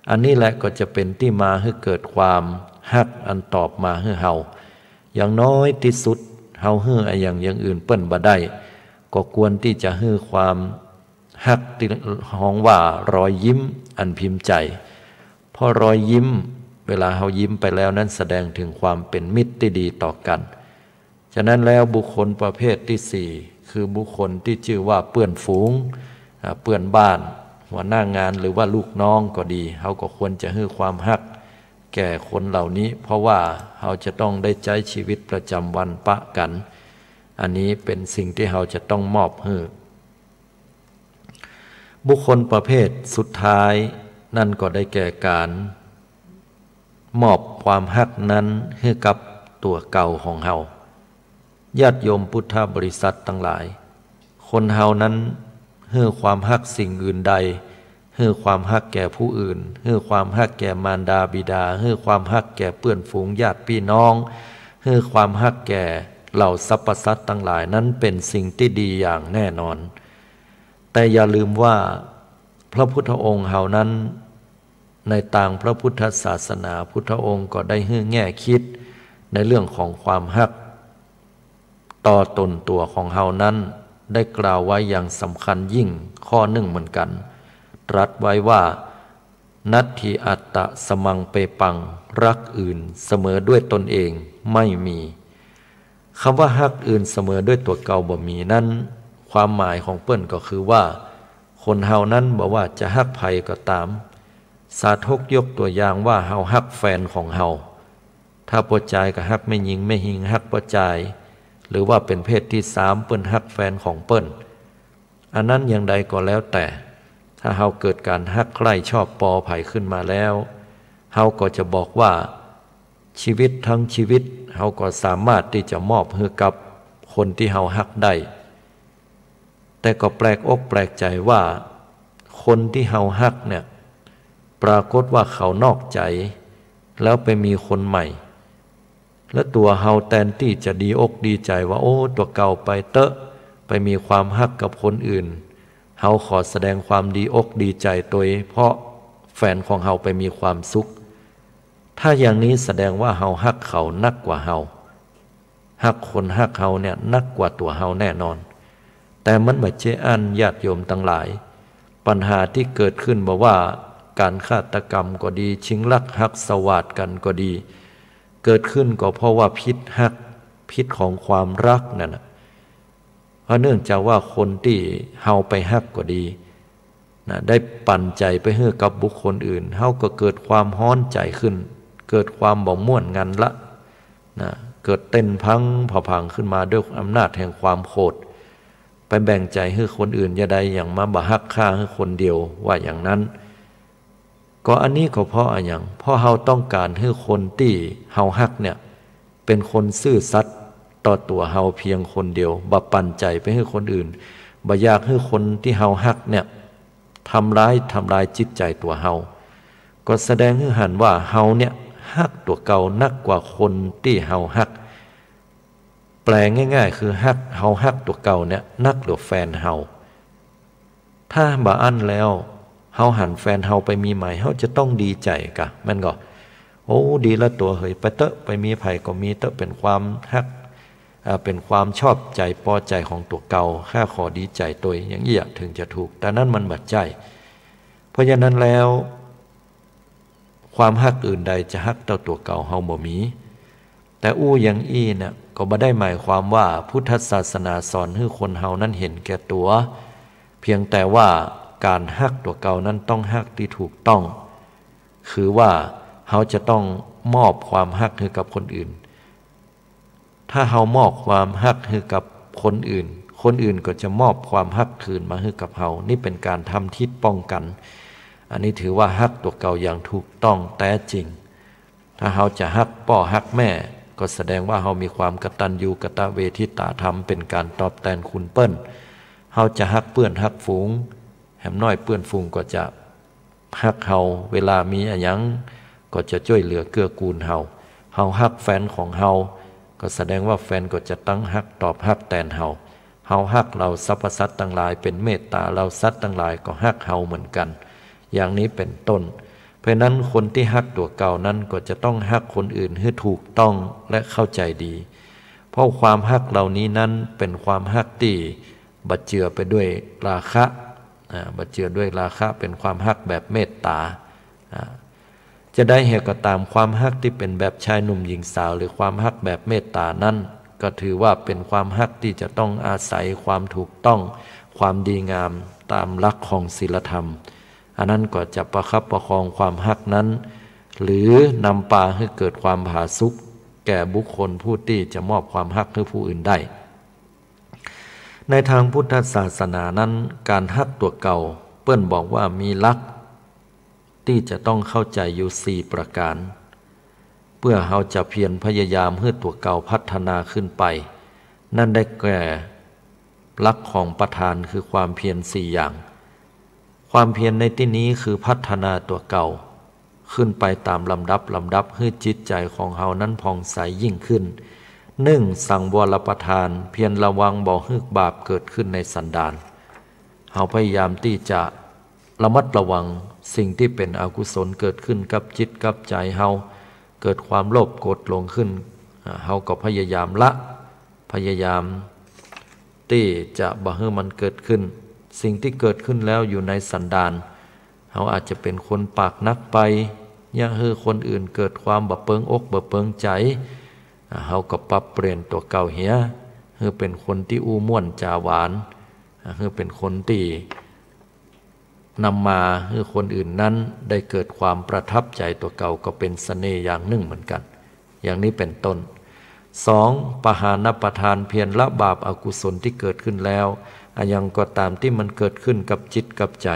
อันนี้แหละก็จะเป็นที่มาให้เกิดความฮักอันตอบมาให้เฮาอย่างน้อยที่สุดเฮาให้อย่างอื่นเปิ้นบ่ได้ก็ควรที่จะให้ความฮักที่ฮ้องว่ารอยยิ้มอันพิมพ์ใจเพราะรอยยิ้มเวลาเฮายิ้มไปแล้วนั้นแสดงถึงความเป็นมิตรที่ดีต่อกันฉะนั้นแล้วบุคคลประเภทที่สี่คือบุคคลที่ชื่อว่าเปื้อนฝูงเปื้อนบ้านหัวหน้างานหรือว่าลูกน้องก็ดีเฮาก็ควรจะให้ความฮักแก่คนเหล่านี้เพราะว่าเฮาจะต้องได้ใช้ชีวิตประจำวันปะกันอันนี้เป็นสิ่งที่เฮาจะต้องมอบให้ บุคคลประเภทสุดท้ายนั่นก็ได้แก่การมอบความฮักนั้นให้กับตัวเก่าของเฮาญาติโยมพุทธบริษัททั้งหลายคนเฮานั้นให้ความฮักสิ่งอื่นใดให้ความฮักแก่ผู้อื่นให้ความฮักแก่มารดาบิดาให้ความฮักแก่เพื่อนฝูงญาติพี่น้องให้ความฮักแก่เหล่าสรรพสัตว์ทั้งหลายนั้นเป็นสิ่งที่ดีอย่างแน่นอนแต่อย่าลืมว่าพระพุทธองค์เฮานั้นในต่างพระพุทธศาสนาพุทธองค์ก็ได้ให้แง่คิดในเรื่องของความฮักต่อตนตัวของเฮานั้นได้กล่าวไว้อย่างสำคัญยิ่งข้อหนึ่งเหมือนกันตรัสไว้ว่านัตถิอัตตะสมังเปปังรักอื่นเสมอด้วยตนเองไม่มีคำว่าฮักอื่นเสมอด้วยตัวเก่าบ่มีนั้นความหมายของเปิ้นก็คือว่าคนเฮานั้นบอกว่าจะฮักไผก็ตามสาธกยกตัวอย่างว่าเฮาฮักแฟนของเฮาถ้าบ่จ่ายก็ฮักไม่ยิงไม่หิงฮักบ่จ่ายหรือว่าเป็นเพศที่สามเปิ้นฮักแฟนของเปิ้นอันนั้นอย่างใดก็แล้วแต่ถ้าเฮาเกิดการฮักใคร่ชอบปอไผขึ้นมาแล้วเฮาก็จะบอกว่าชีวิตทั้งชีวิตเฮาก็สามารถที่จะมอบให้กับคนที่เฮาฮักได้แต่ก็แปลกอกแปลกใจว่าคนที่เฮาฮักเนี่ยปรากฏว่าเขานอกใจแล้วไปมีคนใหม่และตัวเฮาแทนที่จะดีอกดีใจว่าโอ้ตัวเก่าไปเตอะไปมีความฮักกับคนอื่นเฮาขอแสดงความดีอกดีใจตัวเพราะแฟนของเฮาไปมีความสุขถ้าอย่างนี้แสดงว่าเฮาฮักเขานักกว่าเฮาฮักคนฮักเฮาเนี่ยนักกว่าตัวเฮาแน่นอนแต่มันไม่ใช่อันญาติโยมทั้งหลายปัญหาที่เกิดขึ้นบอกว่าการฆาตกรรมก็ดีชิงลักฮักสวาทกันก็ดีเกิดขึ้นก็เพราะว่าพิษฮักพิษของความรักนั่นนะเพราะเนื่องจากว่าคนที่เฮาไปฮักก็ดีนะได้ปั่นใจไปให้กับบุคคลอื่นเฮาก็เกิดความฮ้อนใจขึ้นเกิดความบ่ม่วนงันละนะเกิดเต้นพังเผาพังขึ้นมาด้วยอำนาจแห่งความโกรธไปแบ่งใจให้คนอื่นอย่าใดอย่างมาบ่ฮักฆ่าให้คนเดียวว่าอย่างนั้นก็อันนี้ก็เพราะอะไรอย่างเพราะเฮาต้องการให้คนที่เฮาฮักเนี่ยเป็นคนซื่อสัตย์ต่อตัวเฮาเพียงคนเดียวบ่ปั่นใจไปให้คนอื่นบ่อยากให้คนที่เฮาฮักเนี่ยทำร้ายจิตใจตัวเฮาก็แสดงให้เห็นว่าเฮาเนี่ยฮักตัวเก่านักกว่าคนที่เฮาฮักแปลง่ายๆคือฮักเฮาฮักตัวเก่าเนี่ยนักกว่าแฟนเฮาถ้าบ่อั้นแล้วเฮาหันแฟนเฮาไปมีใหม่เฮาจะต้องดีใจกะมันก็โอ้ดีละตัวเฮ้ยไปเตอะไปมีไผก็มีเตอะเป็นความฮักเป็นความชอบใจพอใจของตัวเก่าข้าขอดีใจตัวอย่างนี้ถึงจะถูกแต่นั้นมันบัดใจเพราะฉะนั้นแล้วความฮักอื่นใดจะฮักต่อตัวเก่าเฮาบ่มีแต่อย่างเนี่ยก็บ่ได้หมายความว่าพุทธศาสนาสอนให้คนเฮานั้นเห็นแก่ตัวเพียงแต่ว่าการฮักตัวเก่านั้นต้องฮักที่ถูกต้องคือว่าเฮาจะต้องมอบความฮักให้กับคนอื่นถ้าเฮามอบความฮักให้กับคนอื่นคนอื่นก็จะมอบความฮักคืนมาให้กับเฮานี่เป็นการทำทิศป้องกันอันนี้ถือว่าฮักตัวเก่าอย่างถูกต้องแท้จริงถ้าเฮาจะฮักพ่อฮักแม่ก็แสดงว่าเฮามีความกตัญญูกตเวทิตาธรรมเป็นการตอบแทนคุณเปิ้นเฮาจะฮักเพื่อนฮักฝูงแหมน้อยเพื่อนฝูงก็จะฮักเฮาเวลามีอะไรหยังก็จะช่วยเหลือเกื้อกูลเฮาฮักแฟนของเฮาก็แสดงว่าแฟนก็จะตั้งฮักตอบฮักแทนเฮาฮักเราสรรพสัตว์ทั้งหลายเป็นเมตตาเราสัตว์ทั้งหลายก็ฮักเฮาเหมือนกันอย่างนี้เป็นต้นเพราะนั้นคนที่ฮักตัวเก่านั้นก็จะต้องฮักคนอื่นให้ถูกต้องและเข้าใจดีเพราะความฮักเหล่านี้นั้นเป็นความฮักที่บัดเจือไปด้วยราคะบัดเจือด้วยราคะเป็นความฮักแบบเมตตาจะได้เหตุก็ตามความฮักที่เป็นแบบชายหนุ่มหญิงสาวหรือความฮักแบบเมตตานั้นก็ถือว่าเป็นความฮักที่จะต้องอาศัยความถูกต้องความดีงามตามหลักของศีลธรรมอันนั้นก็จะประคับประคองความฮักนั้นหรือนำพาให้เกิดความผาสุกแก่บุคคลผู้ที่จะมอบความฮักให้ผู้อื่นได้ในทางพุทธศาสนานั้นการฮักตัวเก่า เปิ้นบอกว่ามีหลักที่จะต้องเข้าใจอยู่4ประการเพื่อเราจะเพียรพยายามให้ตัวเก่าพัฒนาขึ้นไปนั่นได้แก่หลักของประธานคือความเพียร4อย่างความเพียรในที่นี้คือพัฒนาตัวเก่าขึ้นไปตามลำดับให้จิตใจของเฮานั้นผ่องใสยิ่งขึ้น1สังวรประทานเพียรระวังบ่ให้บาปเกิดขึ้นในสันดานเฮาพยายามที่จะระมัดระวังสิ่งที่เป็นอกุศลเกิดขึ้นกับจิตกับใจเฮาเกิดความโลภโกรธหลงขึ้นเฮาก็พยายามละพยายามที่จะบ่ให้มันเกิดขึ้นสิ่งที่เกิดขึ้นแล้วอยู่ในสันดานเฮาอาจจะเป็นคนปากนักไปอย่าให้คนอื่นเกิดความบ่เปิงอกบ่เปิงใจเฮาก็ปรับเปลี่ยนตัวเก่าเหียให้เป็นคนที่อู้ม่วนจาหวานให้เป็นคนที่นำมาให้คนอื่นนั้นได้เกิดความประทับใจตัวเก่าก็เป็นเสน่ห์อย่างหนึ่งเหมือนกันอย่างนี้เป็นต้น2ปหานประทานเพียรละบาปอกุศลที่เกิดขึ้นแล้วอย่างก็ตามที่มันเกิดขึ้นกับจิตกับใจ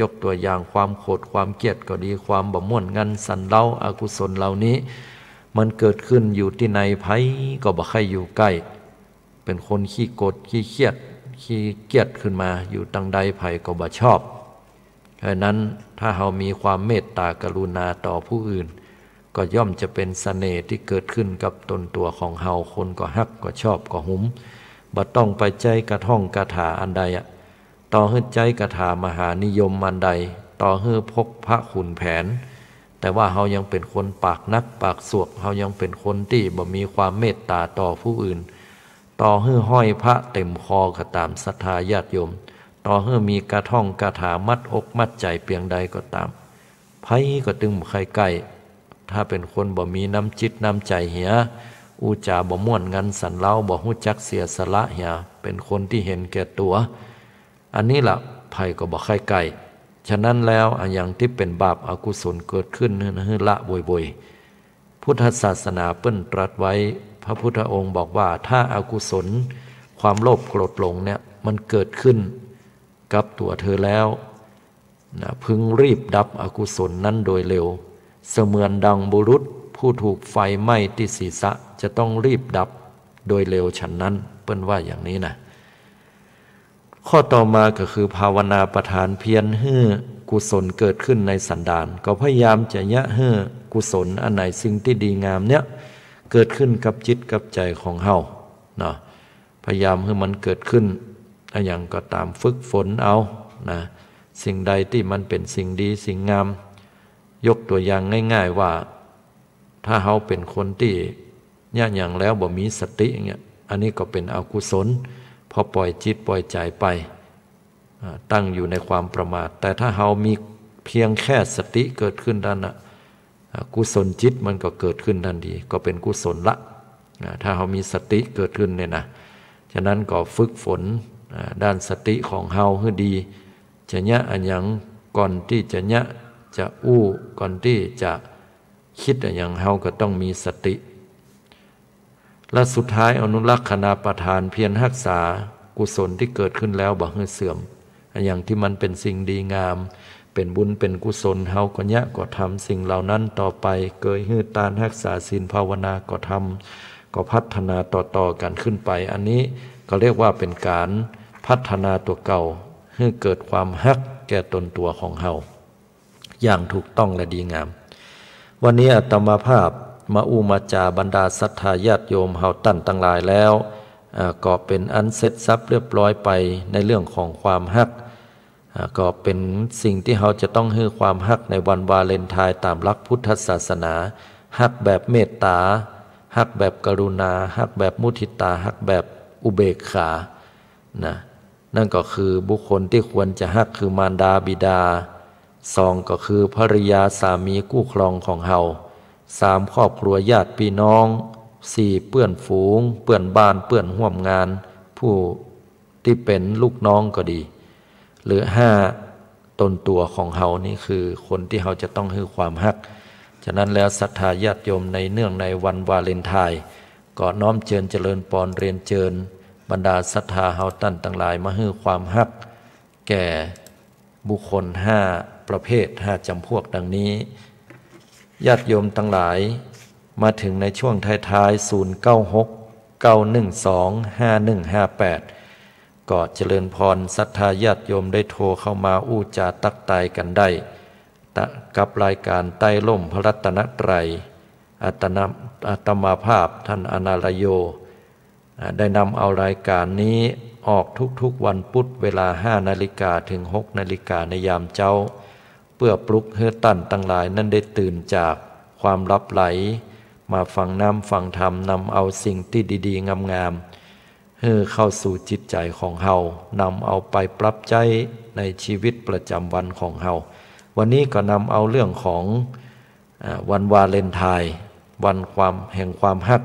ยกตัวอย่างความโกรธความเกลียดก็ดีความบ่ม่วนงันสันเล่าอกุศลเหล่านี้มันเกิดขึ้นอยู่ที่ในไผก็บ่ใครอยู่ใกล้เป็นคนขี้โกรธขี้เครียดขี้เกลียดขึ้นมาอยู่ตังใดไผก็บ่ชอบเพราะนั้นถ้าเรามีความเมตตากรุณาต่อผู้อื่นก็ย่อมจะเป็นเสน่ห์ที่เกิดขึ้นกับตนตัวของเราคนก็ฮักก็ชอบก็หุมบ่ต้องไปใจกระท่องกระถาอันใดต่อให้ใจกระถามหานิยมอันใดต่อให้พกพระขุนแผนแต่ว่าเรายังเป็นคนปากนักปากสวกเรายังเป็นคนที่บ่มีความเมตตาต่อผู้อื่นต่อให้ห้อยพระเต็มคอก็ตามศรัทธาญาติโยมต่อให้มีกระท่องกระถามัดอกมัดใจเพียงใดก็ตามไผก็ตึงบ่ใครใกล้ถ้าเป็นคนบ่มีน้ำจิตน้ำใจเหียอูจาบ่ม่วนงันสันเล่าบ่ฮู้จักเสียสละเหียเป็นคนที่เห็นแก่ตัวอันนี้ล่ะไผก็บ่ใครใกล้ฉะนั้นแล้วอย่างที่เป็นบาปอกุศลเกิดขึ้นให้ละบ่อยๆพุทธศาสนาเปิ้นตรัสไว้พระพุทธองค์บอกว่าถ้าอากุศลความโลภโกรธหลงเนี่ยมันเกิดขึ้นกับตัวเธอแล้วพึงรีบดับอกุศลนั้นโดยเร็วเสมือนดังบุรุษผู้ถูกไฟไหม้ที่ศีรษะจะต้องรีบดับโดยเร็วฉันนั้นเปิ้นว่าอย่างนี้นะข้อต่อมาก็คือภาวนาประทานเพียรให้กุศลเกิดขึ้นในสันดานก็พยายามจะยะให้กุศลอันไหนสิ่งที่ดีงามเนี่ยเกิดขึ้นกับจิตกับใจของเฮาเนาะพยายามให้มันเกิดขึ้นอย่างก็ตามฝึกฝนเอานะสิ่งใดที่มันเป็นสิ่งดีสิ่งงามยกตัวอย่างง่ายๆว่าถ้าเฮาเป็นคนที่ยะอย่างแล้วบ่มีสติอย่างเงี้ยอันนี้ก็เป็นอกุศลพอปล่อยจิตปล่อยใจไปตั้งอยู่ในความประมาทแต่ถ้าเฮามีเพียงแค่สติเกิดขึ้นด้านน่ะกุศลจิตมันก็เกิดขึ้นทันทีก็เป็นกุศลละถ้าเฮามีสติเกิดขึ้นเนี่ยนะฉะนั้นก็ฝึกฝนด้านสติของเฮาให้ดีจะยะอันหยังก่อนที่จะยะจะอู้ก่อนที่จะคิดอันหยังเฮาก็ต้องมีสติและสุดท้ายอนุรักษณาประทานเพียรรักษากุศลที่เกิดขึ้นแล้วบ่ให้เสื่อมอันอย่างที่มันเป็นสิ่งดีงามเป็นบุญเป็นกุศลเฮาก็ยะก็ทำสิ่งเหล่านั้นต่อไปเกยฮื้อตานรักษาศีลภาวนาก็ทำก็พัฒนาต่อๆกันขึ้นไปอันนี้ก็เรียกว่าเป็นการพัฒนาตัวเก่าให้เกิดความฮักแก่ตนตัวของเฮาอย่างถูกต้องและดีงามวันนี้อาตมาภาพมาอุมาจาบรรดาศรัทธาญาติโยมเฮาตั้นทั้งหลายแล้วก็เป็นอันเสร็จสับเรียบร้อยไปในเรื่องของความฮักก็เป็นสิ่งที่เฮาจะต้องให้ความฮักในวันวาเลนไทน์ตามหลักพุทธศาสนาฮักแบบเมตตาฮักแบบกรุณาฮักแบบมุทิตาฮักแบบอุเบกขานะนั่นก็คือบุคคลที่ควรจะฮักคือมารดาบิดา2ก็คือภริยาสามีคู่ครองของเฮา3ครอบครัวญาติพี่น้อง4เพื่อนฝูงเพื่อนบ้านเพื่อนร่วมงานผู้ที่เป็นลูกน้องก็ดีหรือ5ตนตัวของเฮานี่คือคนที่เฮาจะต้องให้ความฮักฉะนั้นแล้วศรัทธาญาติโยมในเนื่องในวันวาเลนไทน์ก็น้อมเจริญเจริญปอนเรียนเชิญบรรดาศรัทธาเฮาตั้นทั้งหลายมาให้ความฮักแก่ บุคคล5ประเภท5จำพวกดังนี้ญาติโยมทั้งหลายมาถึงในช่วงท้ายๆ0969125158ก็เจริญพรศรัทธาญาติโยมได้โทรเข้ามาอู้จาตักตายกันได้กับรายการใต้ร่มพระรัตนตรัยอาตมาภาพท่านอนาลโยได้นำเอารายการนี้ออกทุกๆวันพุธเวลา 5 นาฬิกาถึง 6 นาฬิกาในยามเช้าเพื่อปลุกให้ตั้นทั้งหลายนั้นได้ตื่นจากความลับไหลมาฟังน้ำฟังธรรมนำเอาสิ่งที่ดีๆงามๆให้เข้าสู่จิตใจของเฮานำเอาไปปรับใจในชีวิตประจำวันของเฮาวันนี้ก็นำเอาเรื่องของวันวาเลนไทน์วันแห่งความฮัก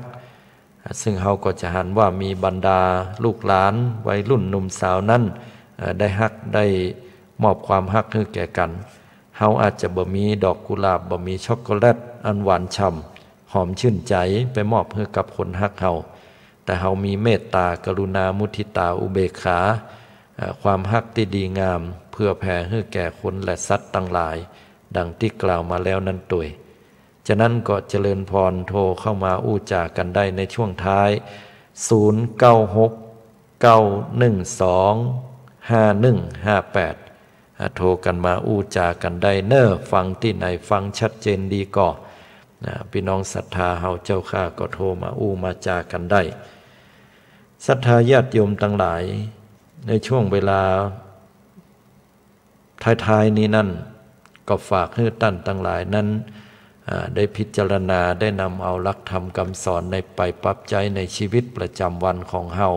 ซึ่งเฮาก็จะหันว่ามีบรรดาลูกหลานวัยรุ่นหนุ่มสาวนั้นได้ฮักได้มอบความฮักให้แก่กันเฮาอาจจะบ่มีดอกกุหลาบบ่มีช็อกโกแลตอันหวานฉ่ำหอมชื่นใจไปมอบให้กับคนฮักเฮาแต่เฮามีเมตตากรุณามุทิตาอุเบกขาความฮักที่ดีงามเพื่อแผ่ให้แก่คนและสัตว์ทั้งหลายดังที่กล่าวมาแล้วนั้นตัวยฉะนั้นก็เจริญพรโทรเข้ามาอู้จากันได้ในช่วงท้าย0969125158โทรกันมาอู้จากันได้เน้อฟังที่ไหนฟังชัดเจนดีก็พี่น้องศรัทธาเฮาเจ้าข้าก็โทรมาอู้มาจากันได้ศรัทธาญาติโยมทั้งหลายในช่วงเวลาท้ายๆนี้นั่นก็ฝากให้ท่านทั้งหลายนั้นได้พิจารณาได้นำเอาหลักธรรมคำสอนในไปปรับใจในชีวิตประจำวันของเฮา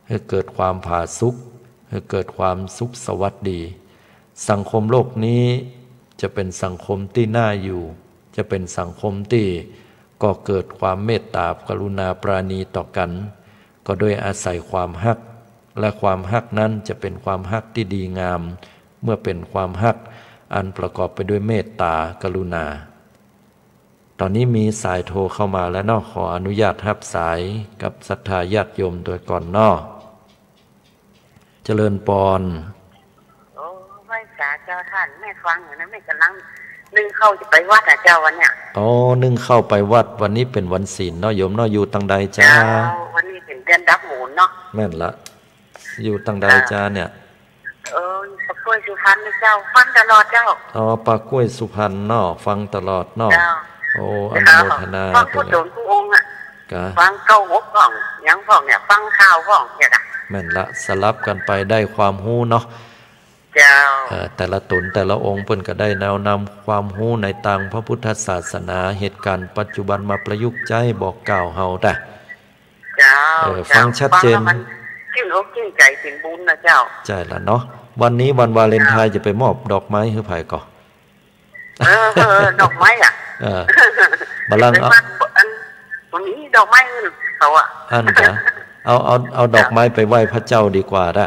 ให้เกิดความผาสุกให้เกิดความสุขสวัสดีสังคมโลกนี้จะเป็นสังคมที่น่าอยู่จะเป็นสังคมที่ก็เกิดความเมตตากรุณาปราณีต่อกันก็โดยอาศัยความฮักและความฮักนั้นจะเป็นความฮักที่ดีงามเมื่อเป็นความฮักอันประกอบไปด้วยเมตตากรุณาตอนนี้มีสายโทรเข้ามาแล้วเนาะขออนุญาตรับสายกับศรัทธาญาติโยมโดยก่อนเนาะเจริญปอนโอ้ไหว้สาเจ้าท่านแม่ฟังอยู่นะแม่กำลังนึ่งเข้าจะไปวัดอ่ะเจ้าวันเนี้ยอ๋อนึ่งเข้าไปวัดวันนี้เป็นวันศีลเนาะโยมเนาะอยู่ตังใดจ้าวันนี้เป็นเดือนดับหมูเนาะแม่นละอยู่ตังใดจ้าเนี่ยปากกล้วยสุพรรณเจ้าฟังตลอดเจ้าอ๋อปากกล้วยสุพรรณเนาะฟังตลอดเนาะโอ้อนุโมทนาฟังผู้โดนผู้องค์อ่ะฟังเก้าหกห้องยังห้องเนี่ยฟังข่าวห้องเนี่ยแม่นละสลับกันไปได้ความรู้เนาะแต่ละตนแต่ละองค์เพิ่นก็ได้แนวนำความรู้ในทางพระพุทธศาสนาเหตุการณ์ปัจจุบันมาประยุกต์ใจบอกกล่าวเฮาได้ฟังชัดเจนชื่นอกชื่นใจเป็นบุญนะเจ้าใช่ละเนาะวันนี้วันวาเลนไทน์จะไปมอบดอกไม้ให้ไผก่อดอกไม้อ่ะบัลลังก์วันนี้ดอกไม้เขาอ่ะอันจ้ะเอาดอกไม้ไปไหว้พระเจ้าดีกว่าได้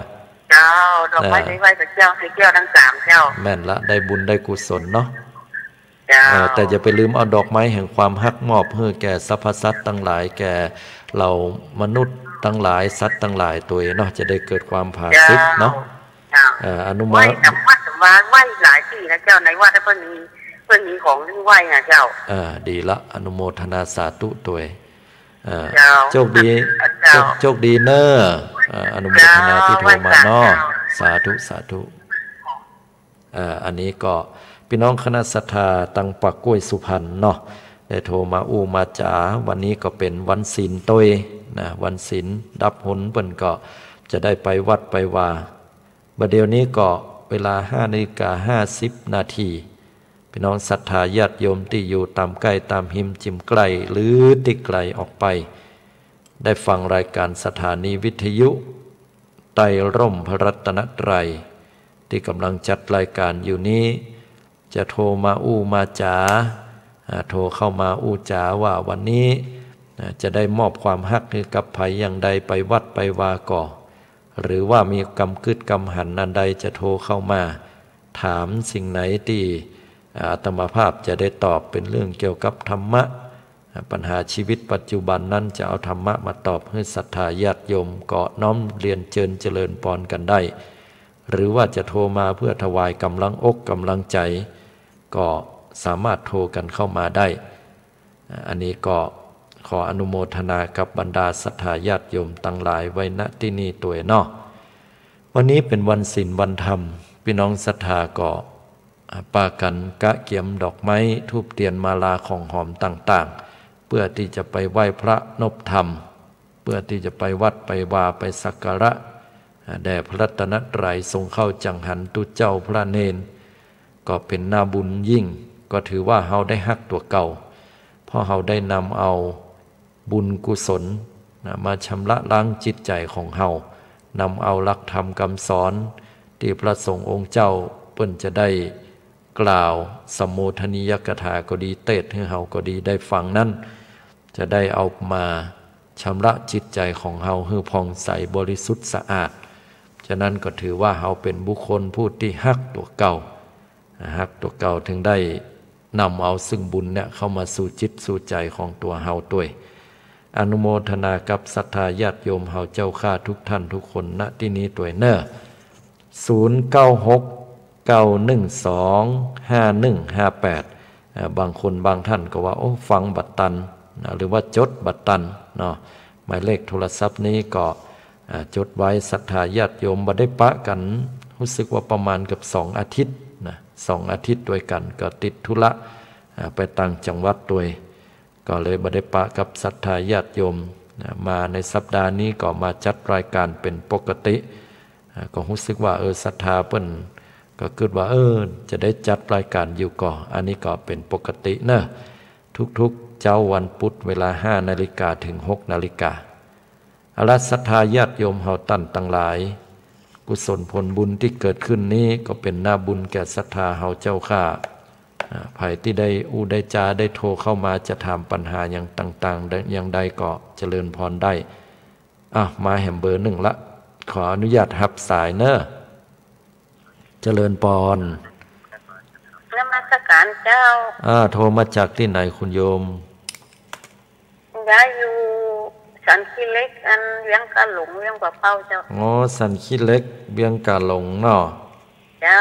เจ้าดอกไม้ไปไหว้พระเจ้าให้แก้วทั้ง3แก้วแม่นละได้บุญได้กุศลเนาะแต่อย่าไปลืมเอาดอกไม้แห่งความฮักมอบให้แก่สรรพสัตว์ทั้งหลายแก่เรามนุษย์ทั้งหลายสัตว์ทั้งหลายตัวเนาะจะได้เกิดความผาสุกเนาะอนุโมทนาไหว้หลายที่นะเจ้าในวัดเพิ่นมีของที่ไหว้นะเจ้าดีละอนุโมทนาสาธุตัวโชคดีโชคดีเนอะอนุโมทนาที่โทรมาเนาะสาธุสาธุอันนี้ก็พี่น้องคณะศรัทธาตังปักกล้วยสุพรรณเนาะได้โทรมาอู้มาจาวันนี้ก็เป็นวันศีลตัวนะวันศีลดับหนเปิ้นก็จะได้ไปวัดไปว่าบัดเดี๋ยวนี้ก็เวลา 5:50 น.พี่น้องศรัทธาญาติโยมที่อยู่ตามใกล้ตามหิมจิมไกลหรือที่ไกลออกไปได้ฟังรายการสถานีวิทยุไตรร่มพระรัตนตรัยที่กำลังจัดรายการอยู่นี้จะโทรมาอู้มาจาโทรเข้ามาอู้จาว่าวันนี้จะได้มอบความฮักให้กับไผอย่างใดไปวัดไปวาก่อหรือว่ามีกำกึดกำหันอันใดจะโทรเข้ามาถามสิ่งไหนที่อาตมาภาพจะได้ตอบเป็นเรื่องเกี่ยวกับธรรมะปัญหาชีวิตปัจจุบันนั้นจะเอาธรรมะมาตอบให้ศรัทธาญาติโยมก็น้อมเรียนเจริญพรกันได้ หรือว่าจะโทรมาเพื่อถวายกำลังอกกำลังใจก็สามารถโทรกันเข้ามาได้อันนี้ก็ขออนุโมทนากับบรรดาศรัทธาญาติโยมตั้งหลายไว้ณที่นี่ตัวเนาะวันนี้เป็นวันศีลวันธรรมพี่น้องศรัทธาก็ปากันกะเกียมดอกไม้ทูบเทียนมาลาของหอมต่างๆเพื่อที่จะไปไหว้พระนบธรรมเพื่อที่จะไปวัดไปวาไปสักการะแด่พระรัตนตรัยทรงเข้าจังหันตุเจ้าพระเนนก็เป็นนาบุญยิ่งก็ถือว่าเฮาได้ฮักตัวเก่าเพราะเฮาได้นำเอาบุญกุศลมาชำระล้างจิตใจของเฮานำเอาหลักธรรมคำสอนที่พระสงฆ์องค์เจ้าเปิ้นจะได้กล่าวสมโภชนียกถาก็ดีเทศน์ให้เฮาก็ดีได้ฟังนั้นจะได้เอามาชำระจิตใจของเฮาให้ผ่องใสบริสุทธิ์สะอาดฉะนั้นก็ถือว่าเฮาเป็นบุคคลผู้ที่ฮักตัวเก่าฮักตัวเก่าถึงได้นำเอาซึ่งบุญเนี่ยเข้ามาสู่จิตสู่ใจของตัวเฮาด้วยอนุโมทนากับศรัทธาญาติโยมเฮาเจ้าข้าทุกท่านทุกคนณที่นี้ตัวเนอ096-912-5158บางคนบางท่านก็ว่าโอ้ฟังบัตรตันหรือว่าจดบัตรตันเนาะหมายเลขโทรศัพท์นี้ก็จดไว้ศรัทธาญาติโยมบ่ได้ปะกันรู้สึกว่าประมาณกับ2 อาทิตย์นะ2 อาทิตย์ด้วยกันก็ติดธุระไปต่างจังหวัดด้วยก็เลยบ่ได้ปะกับศรัทธาญาติโยมมาในสัปดาห์นี้ก็มาจัดรายการเป็นปกติก็รู้สึกว่าศรัทธาเปิ้นก็คิดว่าจะได้จัดรายการอยู่ก่ออันนี้ก็เป็นปกติเนอะทุกๆเจ้าวันพุธเวลา 5 นาฬิกาถึง 6 นาฬิกาอรศรัทธาญาติโยมเฮาตั้นตั้งหลายกุศลผลบุญที่เกิดขึ้นนี้ก็เป็นหน้าบุญแก่ศรัทธาเฮาเจ้าข้าไผที่ได้ได้จาได้โทรเข้ามาจะถามปัญหาอย่างต่างๆอย่างใดก็เจริญพรได้มาแหมเบอร์ 1ละขออนุญาตรับสายเนอะเจริญพรนมัสการเจ้าโทรมาจากที่ไหนคุณโยมย้ายอยู่สันขี้เล็กอันเลี้ยงกะหลงเลี้ยงกว่าเป้าเจ้าสันขี้เล็กเลี้ยงกะหลงเนาะเจ้า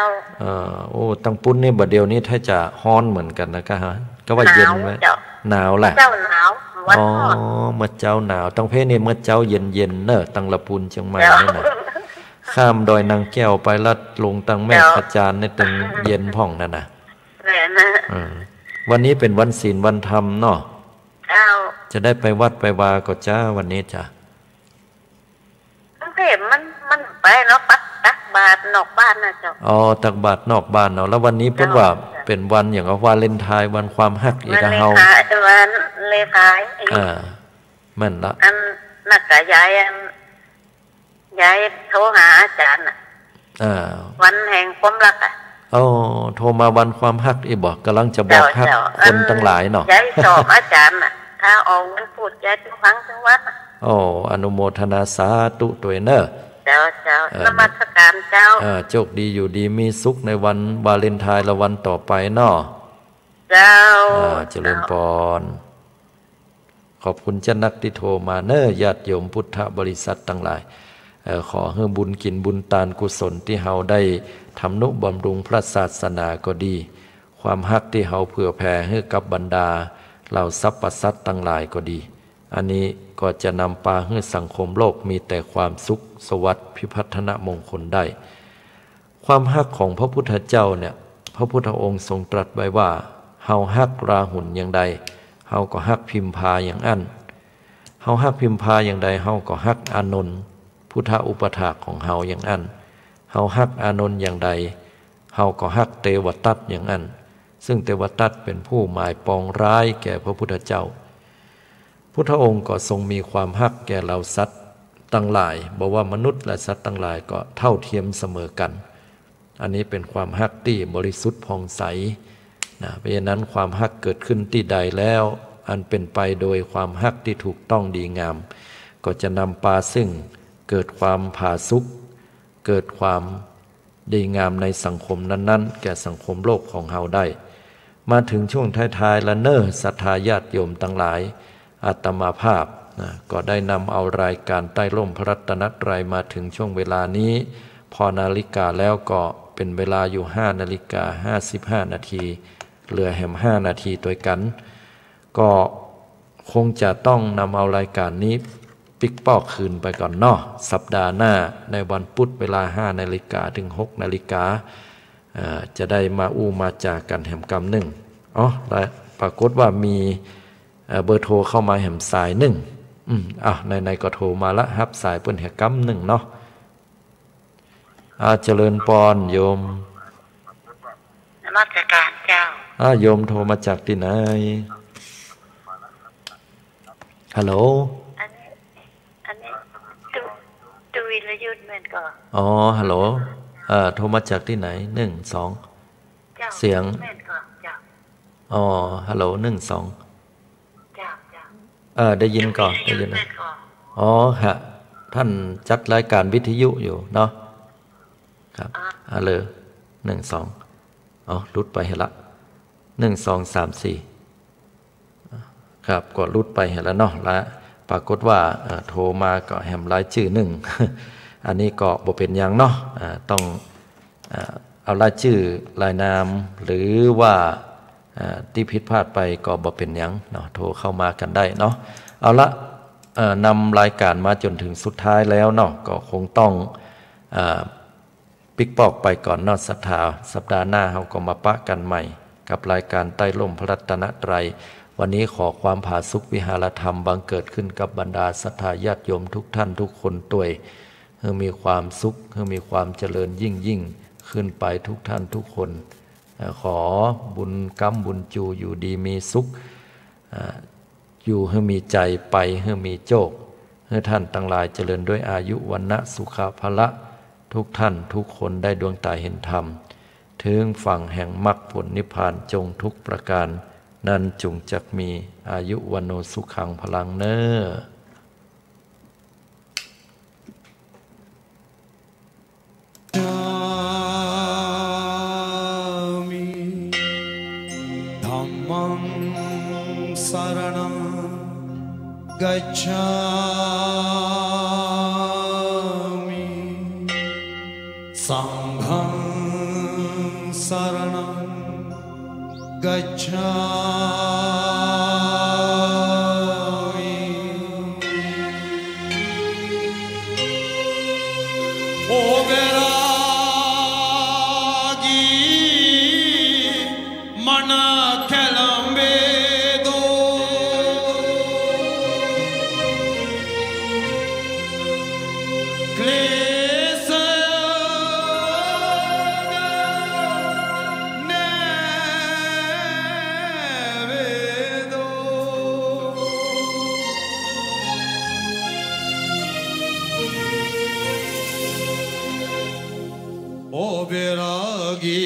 ตั้งปุ้นนี่บัดเดียวนี้ถ้าจะฮ้อนเหมือนกันนะก็ฮะก็ว่าเย็นไหมหนาวแหละเจ้าหนาววันร้อนเมื่อเจ้าหนาวตั้งเพนี่เมื่อเจ้าเย็นเนอะตั้งละปุนเชียงใหม่นี่นะข้ามดอยนางแก้วไปลัดลงตั้งแม่ขจานในตึงเย็นพ่องนั่นน่ะวันนี้เป็นวันศีลวันธรรมเนาะจะได้ไปวัดไปวาก็จ้าวันนี้จ้ะเพศมันไปเนาะตักบาตรนอกบ้านนะเจ้าตักบาตรนอกบ้านเนาะแล้ววันนี้เป็นว่าเป็นวันอย่างวาเลนไทน์วันความฮักอีกเฮาวันเลขายมันละอันนักกะยายโทรหาอาจารย์วันแห่งความรักโทรมาวันความฮักอีบอกกำลังจะบอกฮักคนตั้งหลายเนาะยายสอบอาจารย์ถ้าออกมันพูดยายทุกครั้งทุกวันอนุโมทนาสาธุตัวเนอเจ้านมัสการเจ้าโชคดีอยู่ดีมีสุขในวันวาเลนไทน์ละวันต่อไปเนาะเจ้าเจริญพรขอบคุณเจ้านักที่โทรมาเนอญาติโยมพุทธบริษัททั้งหลายขอให้บุญกินบุญทานกุศลที่เฮาได้ทำนุบำรุงพระศาสนาก็ดีความฮักที่เฮาเผื่อแผ่ให้กับบรรดาเหล่าสรรพสัตว์ทั้งหลายก็ดีอันนี้ก็จะนำพาให้สังคมโลกมีแต่ความสุขสวัสดิ์พิพัฒนมงคลได้ความฮักของพระพุทธเจ้าเนี่ยพระพุทธองค์ทรงตรัสไว้ว่าเฮาฮักราหุลอย่างใดเฮาก็ฮักพิมพาอย่างอั้นเฮาฮักพิมพาอย่างใดเฮาก็ฮักอานนท์พุทธอุปถากของเฮาอย่างอั้นเฮาฮักอานนท์อย่างใดเฮาก็ฮักเทวทัตอย่างอั้นซึ่งเทวทัตเป็นผู้หมายปองร้ายแก่พระพุทธเจ้าพุทธองค์ก็ทรงมีความฮักแก่เหล่าสัตว์ทั้งหลายบอกว่ามนุษย์และสัตว์ทั้งหลายก็เท่าเทียมเสมอกันอันนี้เป็นความฮักที่บริสุทธิ์ผ่องใสเพราะฉะนั้นความฮักเกิดขึ้นที่ใดแล้วอันเป็นไปโดยความฮักที่ถูกต้องดีงามก็จะนำพาซึ่งเกิดความผาสุกเกิดความดีงามในสังคมนั้นๆแก่สังคมโลกของเฮาได้มาถึงช่วงท้ายๆและเนอศรัทธาญาติโยมทั้งหลายอาตมาภาพก็ได้นำเอารายการใต้ร่มพระรัตนตรัยมาถึงช่วงเวลานี้ พอนาฬิกาแล้วก็เป็นเวลาอยู่5:55 นาทีเหลือแหม5 นาทีตัวกันก็คงจะต้องนำเอารายการนี้ปิกปอกคืนไปก่อนเนาะสัปดาห์หน้าในวันพุธเวลา5 นาฬิกาถึง6 นาฬิกาจะได้มามาจากกันแหมกำหนึ่งปรากฏว่ามีเบอร์โทรเข้ามาแหมสายหนึ่งในก็โทรมาละฮับสายเปิ้นแหกำหนึ่งเนาะเจริญปอนโยมนมัสการเจ้าโยมโทรมาจากที่ไหนฮัลโหลอันนี้ตุวิรยุทธแม่นก็ฮัลโหลโทรมาจากที่ไหน1 2เสียงแม่นก็เจ้าฮัลโหล1 2เจ้าได้ยินก่อนได้ยินฮะท่านจัดรายการวิทยุอยู่เนาะครับเลย1 2รุดไปเห็นละ1 2 3 4ครับก็รุดไปเห็นแล้วเนาะแล้วปรากฏว่าโทรมาก็แหมรายชื่อ1อันนี้ก็บ่เป็นอย่างเนาะต้องเอารายชื่อรายนามหรือว่าที่ผิดพลาดไปก็บ่เป็นอย่างเนาะโทรเข้ามากันได้เนาะเอาละนำรายการมาจนถึงสุดท้ายแล้วเนาะก็คงต้องปิกปอกไปก่อนเนาะสัปดาห์หน้าเราก็มาปะกันใหม่กับรายการใต้ร่มพระรัตนตรัยวันนี้ขอความผาสุกวิหารธรรมบังเกิดขึ้นกับบรรดาศรัทธาญาติโยมทุกท่านทุกคนด้วยให้มีความสุขให้มีความเจริญยิ่งขึ้นไปทุกท่านทุกคนขอบุญกรรมบุญจูอยู่ดีมีสุขอยู่ให้มีใจไปให้มีโชคให้ท่านทั้งหลายเจริญด้วยอายุวรรณะสุขภละทุกท่านทุกคนได้ดวงตาเห็นธรรมถึงฝั่งแห่งมรรคผลนิพพานจงทุกประการนั้นจงจักมีอายุวันโนสุขังพลังเน้อธัมมังสรณังกัจฉามิสังฆังสรณังกัจฉามิโอเบรากีมนาแคลัมเบโดเคลสเนเวโดโอเบรากี